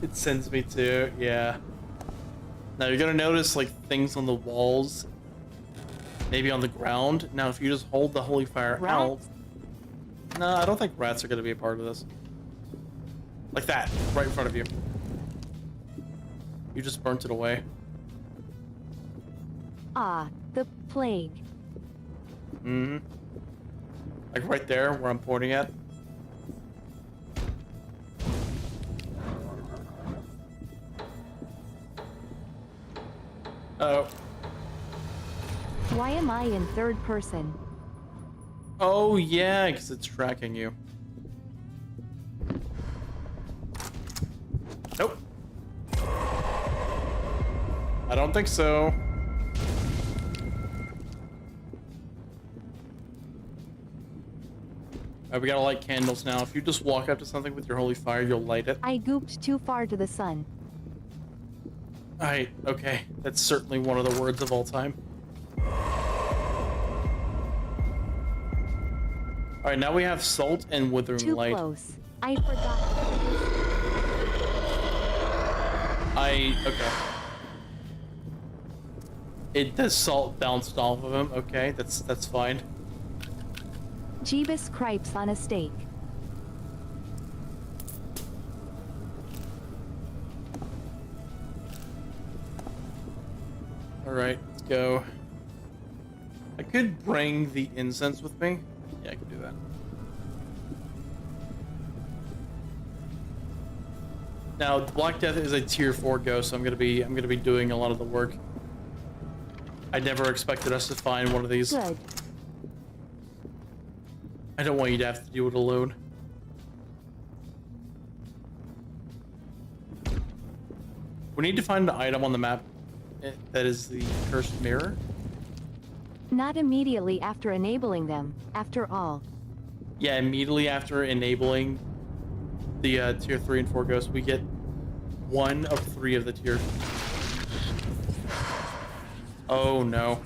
it. It sends me to, yeah. Now you're gonna notice like things on the walls, maybe on the ground. Now if you just hold the holy fire out. No, I don't think rats are gonna be a part of this. Like that, right in front of you. You just burnt it away. Ah, the plague. Mm-hmm. Like right there where I'm pointing at. Oh. Why am I in third person? Oh yeah, because it's tracking you. Nope. I don't think so. Alright, we gotta light candles now. If you just walk up to something with your holy fire, you'll light it. I gooped too far to the sun. Alright, okay. That's certainly one of the words of all time. Alright, now we have salt and withering Too light. close. I forgot. Okay. The salt bounced off of him. Okay, that's fine. Jeebus cripes on a steak. Alright, let's go. I could bring the incense with me. Yeah, I could do that. Now, Black Death is a tier 4 ghost, so I'm gonna be doing a lot of the work. I never expected us to find one of these. Good. I don't want you to have to do it alone. We need to find an item on the map that is the cursed mirror. Not immediately after enabling them, after all. Yeah, immediately after enabling the tier 3 and 4 ghosts, we get 1 of 3 of the tier. Oh no.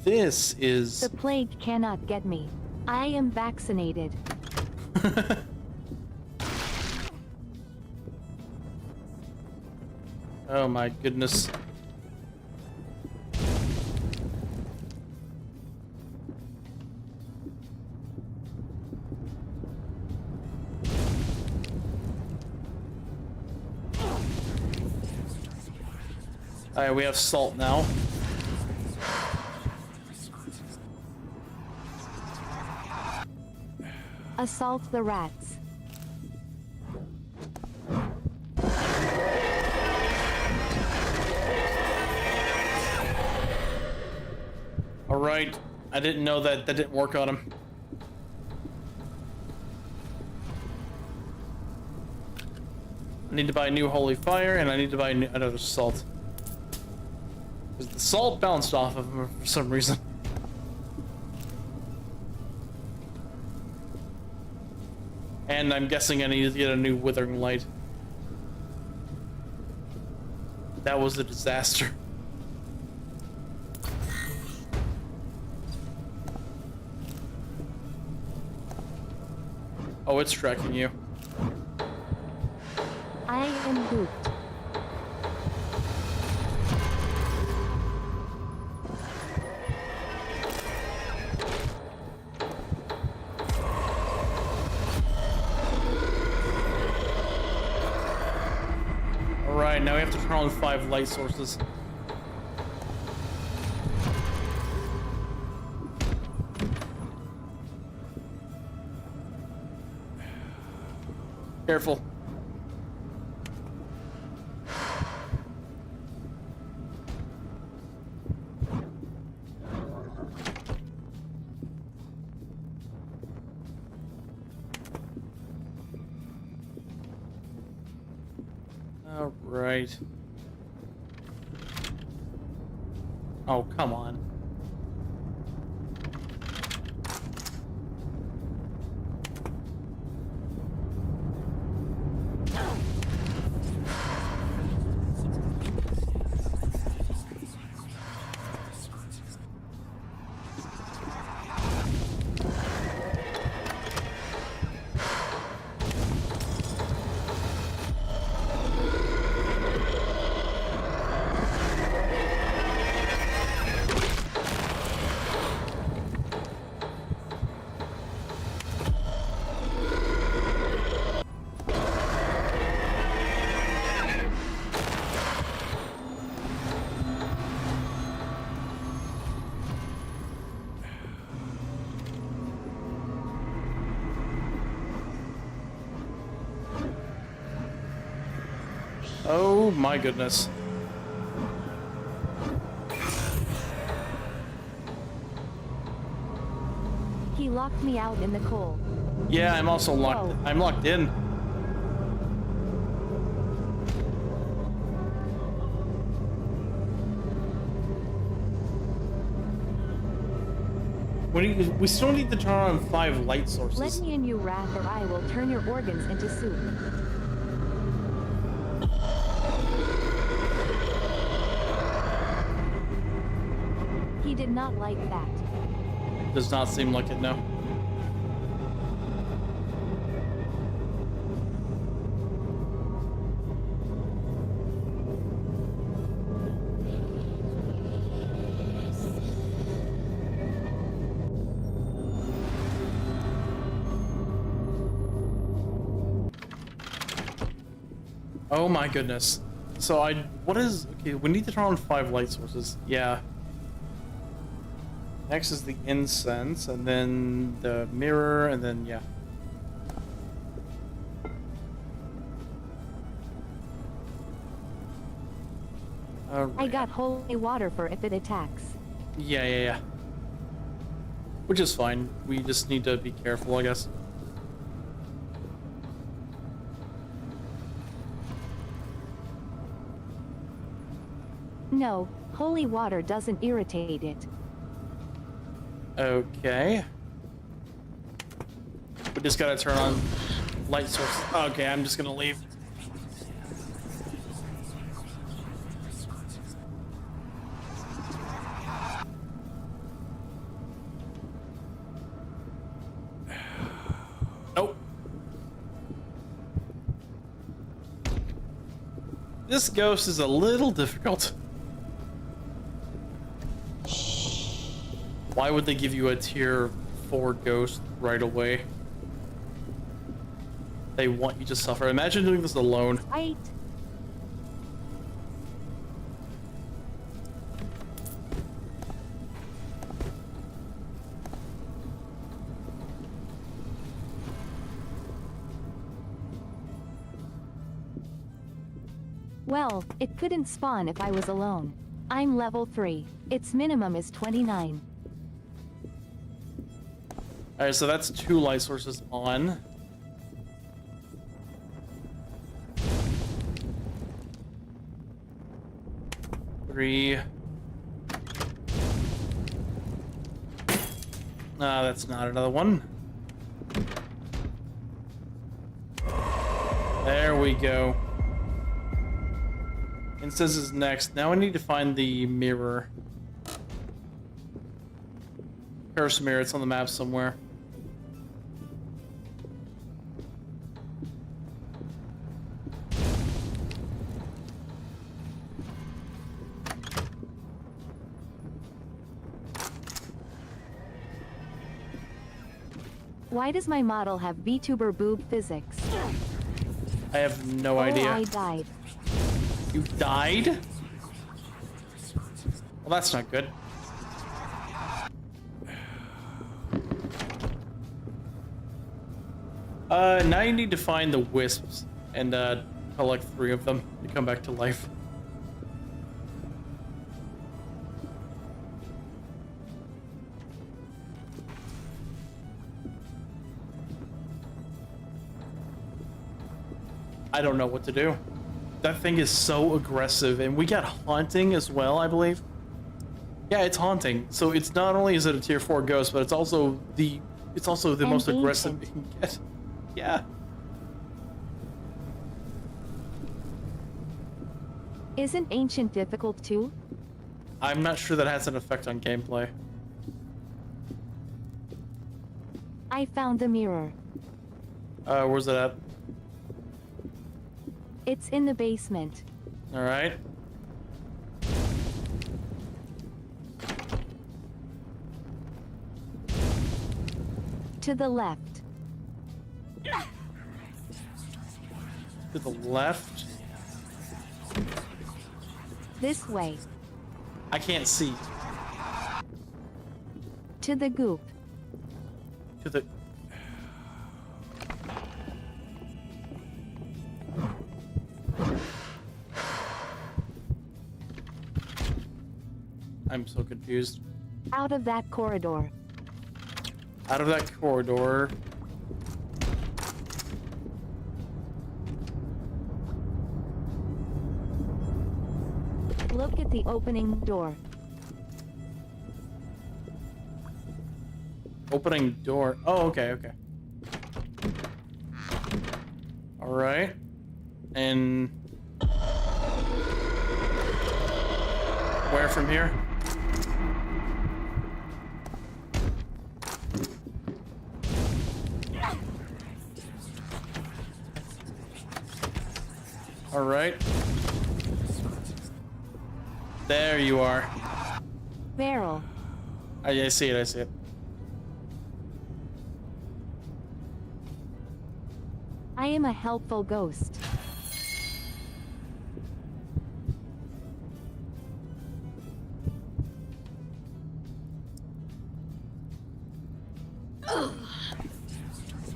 This is... The plague cannot get me. I am vaccinated. Oh my goodness. Alright, we have salt now. Assault the rats. Alright, I didn't know that didn't work on him. I need to buy a new holy fire, and I need to buy another salt. Because the salt bounced off of him for some reason. And I'm guessing I need to get a new withering light. That was a disaster. Oh, it's tracking you. I am gooped. Alright, now we have to turn on 5 light sources. Careful. All right. Oh, come on. Oh my goodness. He locked me out in the coal. Yeah, I'm also locked. Whoa. I'm locked in. We still need to turn on 5 light sources. Let me in, you rat, or I will turn your organs into soup. He did not like that. Does not seem like it, no. Oh my goodness. So okay, we need to turn on 5 light sources. Yeah. Next is the incense, and then the mirror, and then, yeah. I got holy water for if it attacks. Yeah. Which is fine. We just need to be careful, I guess. No, holy water doesn't irritate it. Okay. We just gotta turn on light sources. Okay, I'm just gonna leave. Nope. This ghost is a little difficult. Why would they give you a tier 4 ghost right away? They want you to suffer. Imagine doing this alone. Right. Well, it couldn't spawn if I was alone. I'm level 3. Its minimum is 29. Alright, so that's 2 light sources on. Three. Ah, that's not another one. There we go. Incense is next. Now I need to find the mirror. Curse mirror, it's on the map somewhere. Why does my model have VTuber boob physics? I have no Oh, idea. I died. You died? Well, that's not good. Now you need to find the wisps and collect 3 of them to come back to life. I don't know what to do. That thing is so aggressive, and we got haunting as well, I believe. Yeah, it's haunting. So it's not only is it a tier 4 ghost, but it's also the most aggressive you can get. Yeah. Isn't ancient difficult too? I'm not sure that has an effect on gameplay. I found the mirror. Where's it at? It's in the basement. All right. To the left. To the left. This way. I can't see. To the goop. To the. I'm so confused. Out of that corridor. Out of that corridor. Look at the opening door. Opening door. Oh, okay, okay. All right. And where from here? All right. There you are. Barrel. I see it, I see it. I am a helpful ghost.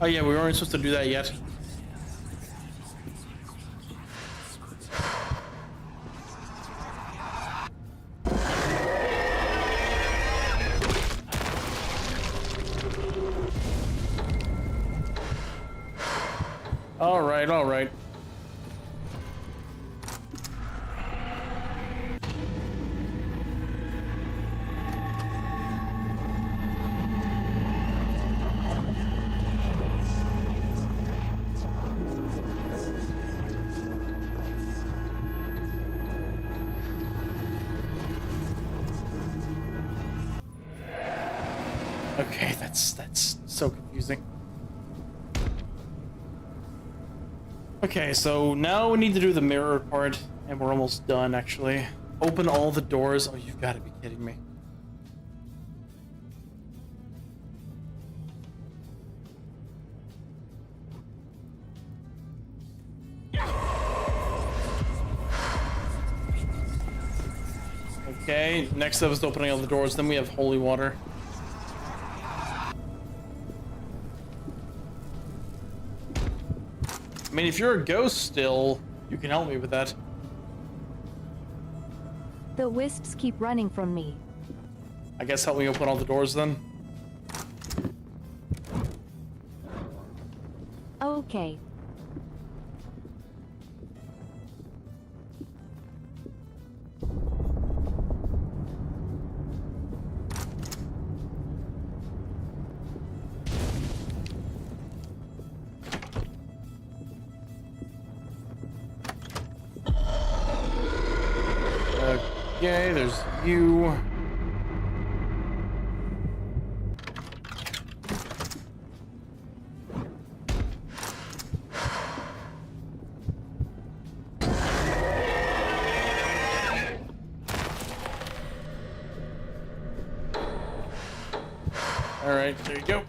Oh yeah, we weren't supposed to do that yet. All right, all right. Okay, that's so confusing. Okay, so now we need to do the mirror part, and we're almost done, actually. Open all the doors. Oh, you've got to be kidding me. Okay, next up is opening all the doors. Then we have holy water. I mean, if you're a ghost still, you can help me with that. The wisps keep running from me. I guess help me open all the doors then. Okay. Okay, there's you. All right, there you go.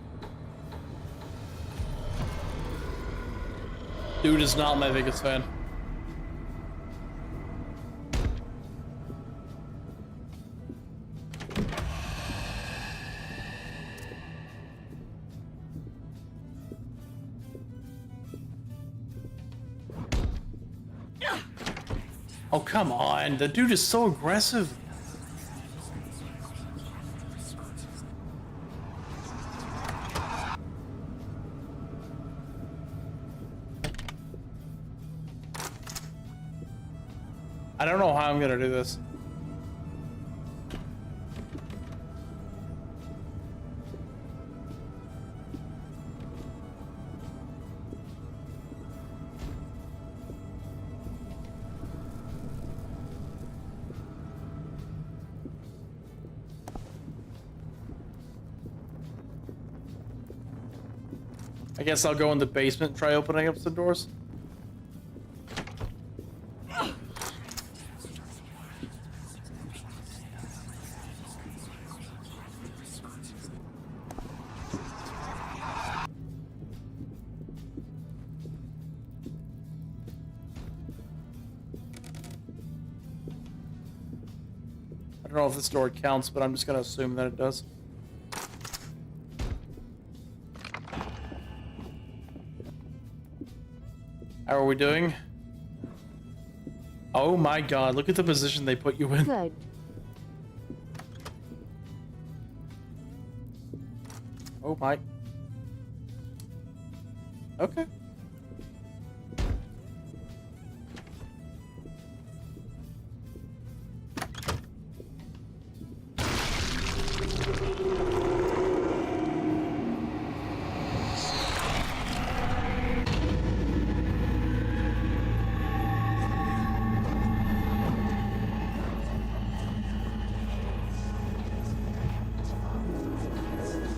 Dude is not my biggest fan. Oh, come on. The dude is so aggressive. I don't know how I'm gonna do this. I guess I'll go in the basement and try opening up some doors. I don't know if this door counts, but I'm just gonna assume that it does. How are we doing? Oh my god, look at the position they put you in. Good. Oh my. Okay.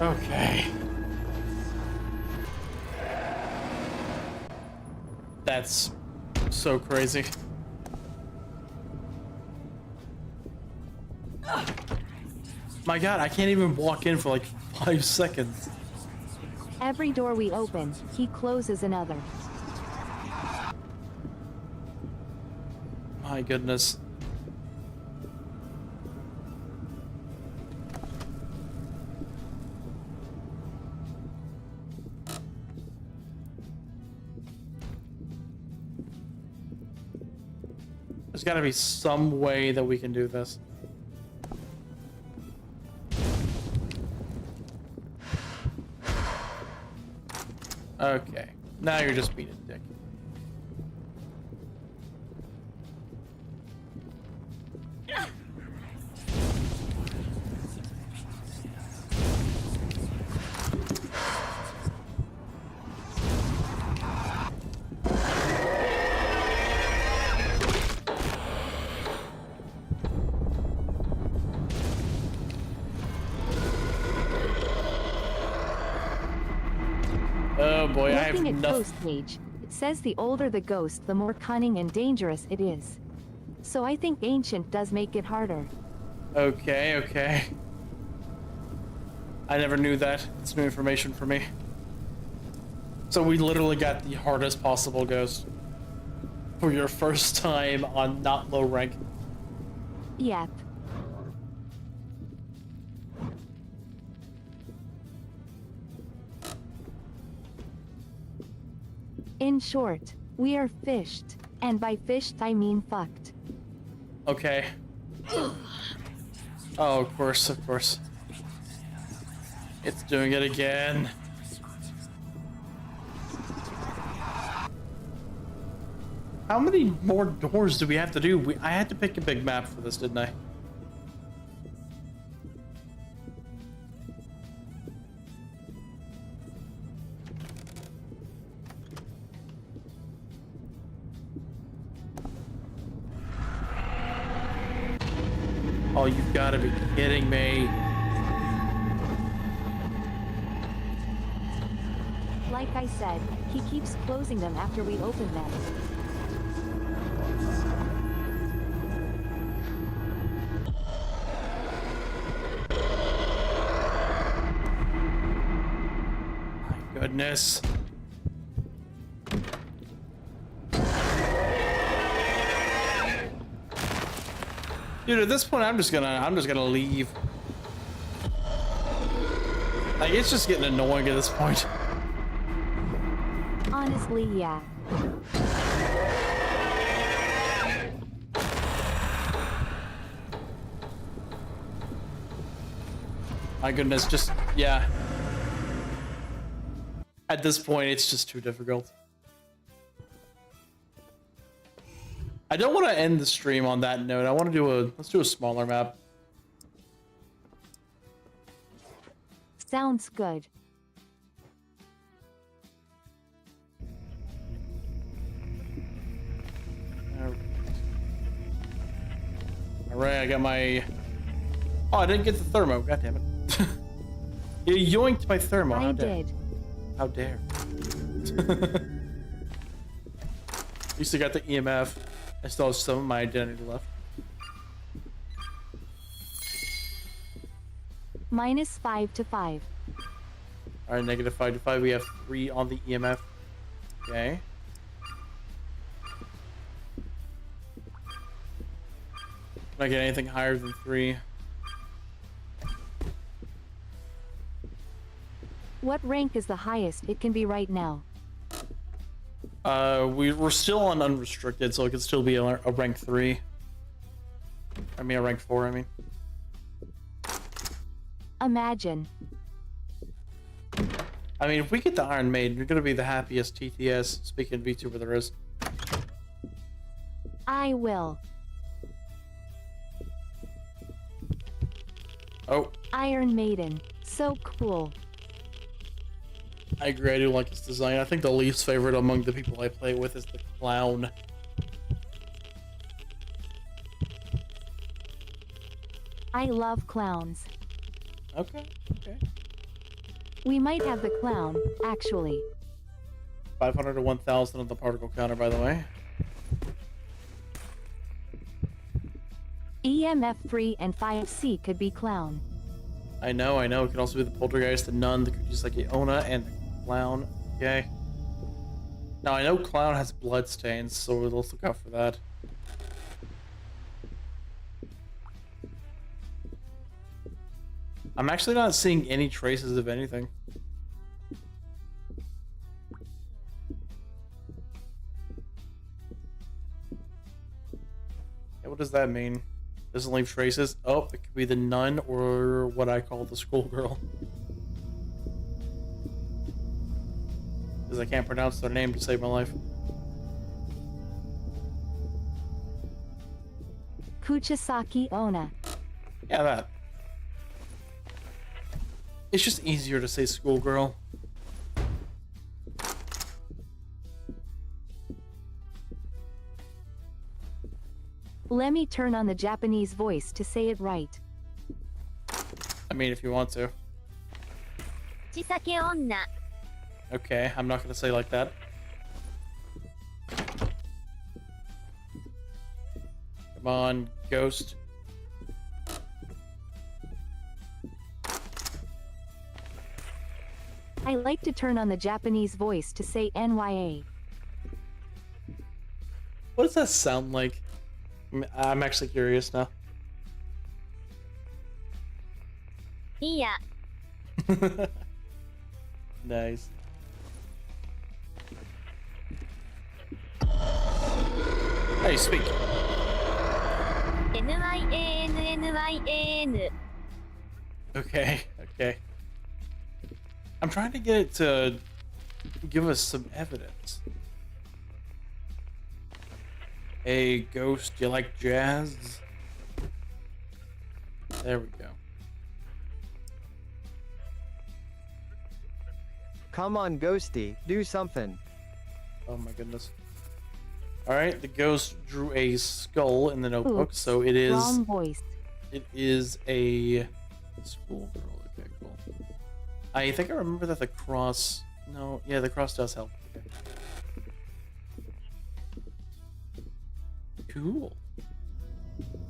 Okay. That's so crazy. My god, I can't even walk in for like 5 seconds. Every door we open, he closes another. My goodness. There's gotta be some way that we can do this. Okay, now you're just being a dick. Oh boy, I have Looking at nothing. Ghost Page, it says the older the ghost, the more cunning and dangerous it is. So I think Ancient does make it harder. Okay, okay. I never knew that. It's new information for me. So we literally got the hardest possible ghost for your first time on not low rank. Yep. In short, we are fished. And by fished I mean fucked. Okay. Oh, of course, of course. It's doing it again. How many more doors do we have to do? I had to pick a big map for this, didn't I? Oh, you've got to be kidding me. Like I said, he keeps closing them after we open them. My goodness. Dude, at this point, I'm just gonna leave. Like, it's just getting annoying at this point. Honestly, yeah. My goodness, just, yeah. At this point, it's just too difficult. I don't want to end the stream on that note. I want to do let's do a smaller map. Sounds good. Alright, I got my... Oh, I didn't get the thermo. God damn it. You yoinked my thermo. I How dare. did. How dare. At least I got the EMF. I still have some of my identity left. -5 to 5. Alright, -5 to 5. We have 3 on the EMF. Okay. Can I get anything higher than 3? What rank is the highest it can be right now? We're still on unrestricted, so it could still be a rank 3. I mean, a rank 4, I mean. Imagine. I mean, if we get the Iron Maiden, you're gonna be the happiest TTS speaking VTuber there is. I will. Oh, Iron Maiden. So cool. I agree, I do like his design. I think the least favorite among the people I play with is the clown. I love clowns. Okay, okay. We might have the clown, actually. 500 to 1,000 on the particle counter, by the way. EMF 3 and 5C could be clown. I know. It could also be the poltergeist, the nun, the Kuchisake Onna, and the clown. Okay. Now, I know clown has bloodstains, so let's look out for that. I'm actually not seeing any traces of anything. Yeah, what does that mean? Doesn't leave traces? Oh, it could be the nun or what I call the schoolgirl. Because I can't pronounce their name to save my life. Kuchisake Onna. Yeah, that. It's just easier to say schoolgirl. Let me turn on the Japanese voice to say it right. I mean, if you want to. 口裂女 Okay, I'm not gonna say like that. Come on, ghost. I like to turn on the Japanese voice to say NYA. What does that sound like? I'm actually curious now. いや Nice. Hey, speak. NYANNYAN Okay, okay. I'm trying to get it to give us some evidence. Hey, ghost, you like jazz? There we go. Come on, Ghosty, do something. Oh my goodness. Alright, the ghost drew a skull in the notebook, Oops, so it is Wrong voice. a schoolgirl. Okay, cool. I think I remember that the cross... No, yeah, the cross does help. Okay. Cool.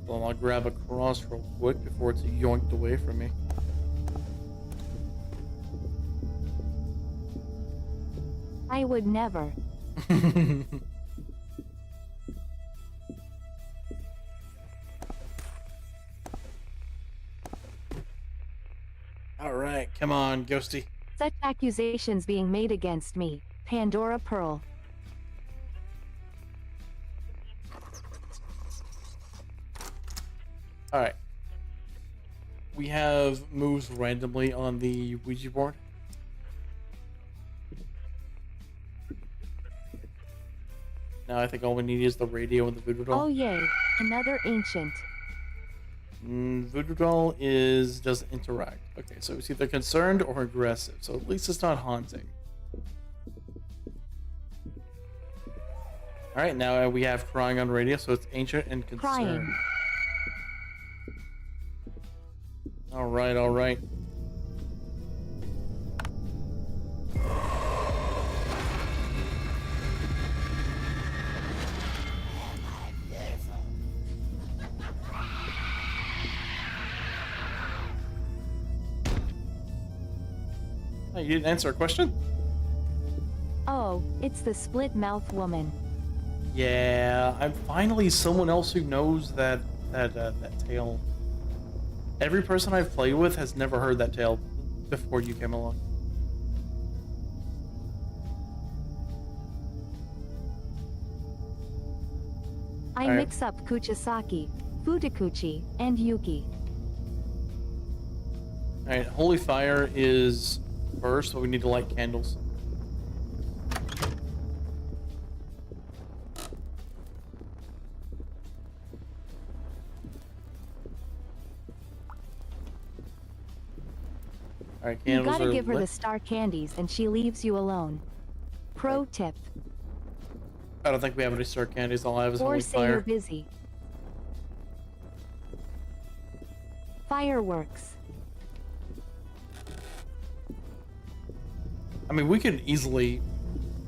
Well, I'll grab a cross real quick before it's yoinked away from me. I would never. come on, Ghosty. Such accusations being made against me. Pandora Pearl. Alright. We have moves randomly on the Ouija board. Now I think all we need is the radio and the voodoo doll. Oh yay, another ancient. Voodoo doll doesn't interact. Okay, so it's either concerned or aggressive, so at least it's not haunting. Alright, now we have crying on radio, so it's ancient and concerned. Crying. Alright, alright. Oh, you didn't answer a question? Oh, it's the split mouth woman. Yeah, I'm finally someone else who knows that tale. Every person I've played with has never heard that tale before you came along. I Alright. mix up Kuchisaki, Fudakuchi, and Yuki. Alright, Holy Fire is first, so we need to light candles. Alright, You candles gotta are give her lit. the star candies and she leaves you alone. Pro tip. I don't think we have any star candies. All I have is Or Holy say you're Fire. busy. Fireworks. I mean, we could easily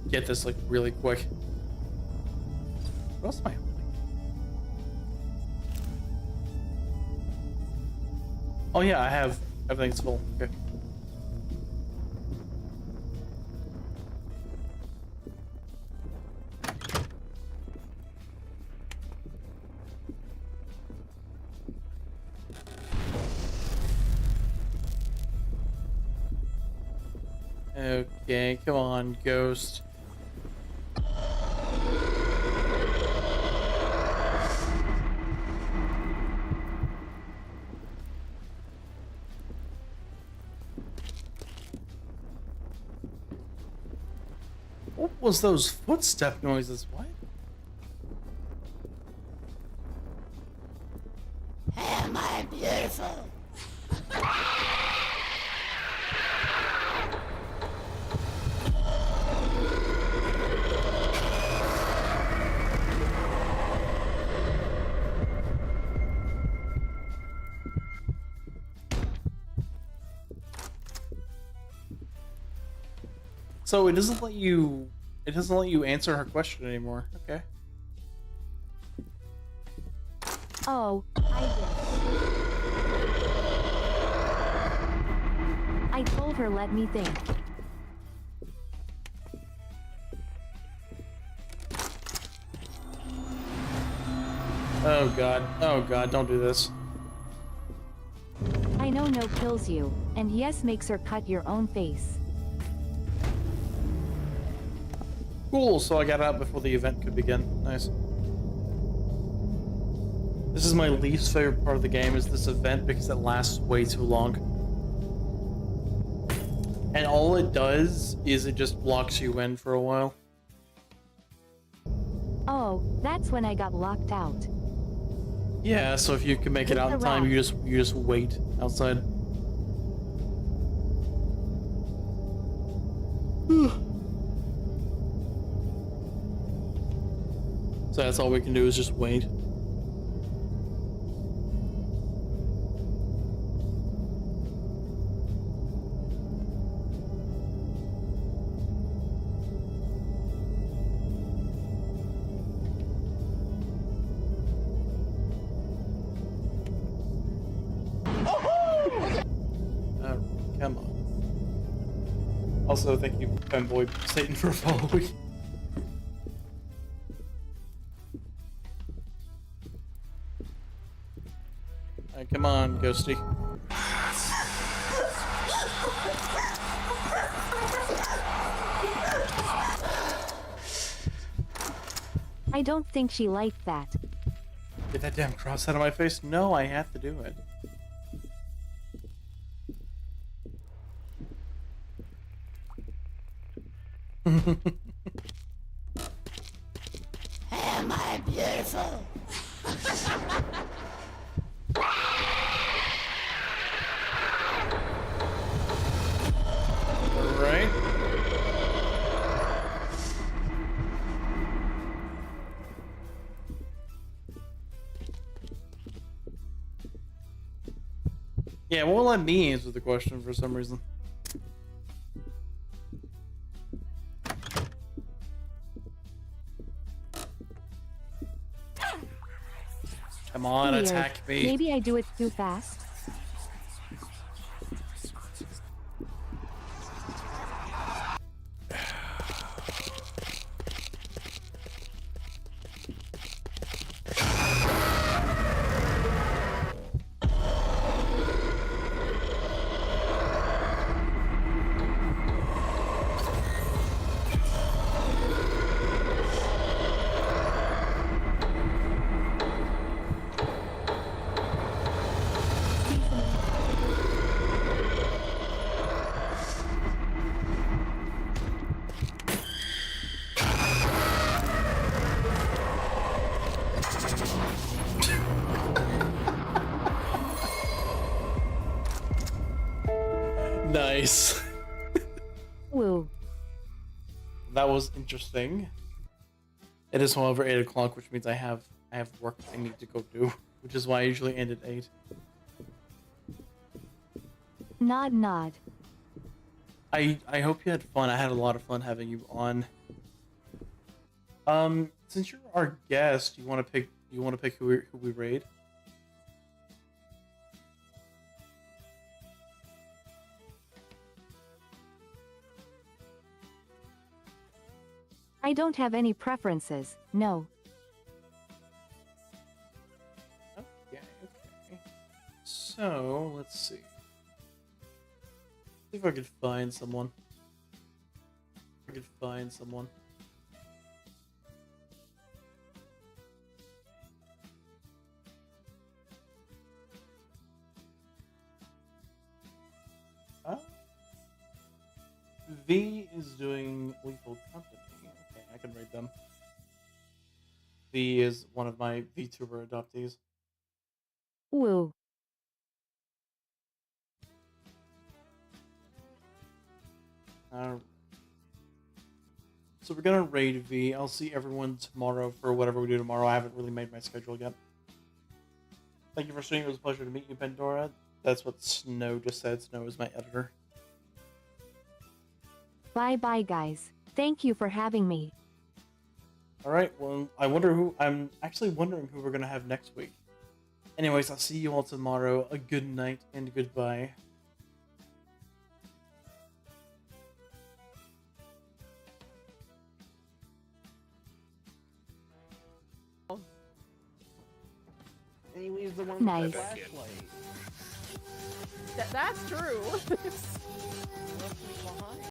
get this like really quick. What else am I holding? Oh yeah, I have everything's full. Okay. Okay, come on, ghost. What was those footstep noises? What? Am I beautiful? So it doesn't let you answer her question anymore. Okay. Oh, I did. I told her let me think. Oh god. Oh god, don't do this. I know no kills you, and yes makes her cut your own face. Cool, so I got out before the event could begin. Nice. This is my least favorite part of the game, is this event, because it lasts way too long. And all it does is it just blocks you in for a while. Oh, that's when I got locked out. Yeah, so if you can make it Hit out in the time, rock. you just wait outside. So that's all we can do is just wait. Come on. Also, thank you, Femboy Satan, for following. Alright, come on, Ghosty. I don't think she liked that. Get that damn cross out of my face. No, I have to do it. Am I beautiful? Right? Yeah, won't let me answer the question for some reason. Come on, Weird. attack me. Maybe I do it too fast. Nice. Woo. That was interesting. It is, however, 8 o'clock, which means I have work I need to go do, which is why I usually end at 8. Nod nod. I hope you had fun. I had a lot of fun having you on. Since you're our guest, you want to pick who we raid? I don't have any preferences, no. Okay. So, let's see. See if I could find someone. V is doing Lethal Company. Okay, I can rate them. V is one of my VTuber adoptees. Woo. So we're gonna raid V. I'll see everyone tomorrow for whatever we do tomorrow. I haven't really made my schedule yet. Thank you for streaming. It was a pleasure to meet you, Pandora. That's what Snow just said. Snow is my editor. Bye bye guys. Thank you for having me. Alright, well, I'm actually wondering who we're gonna have next week. Anyways, I'll see you all tomorrow. A good night and goodbye. And he leaves the one Nice. with the flashlight. That's true.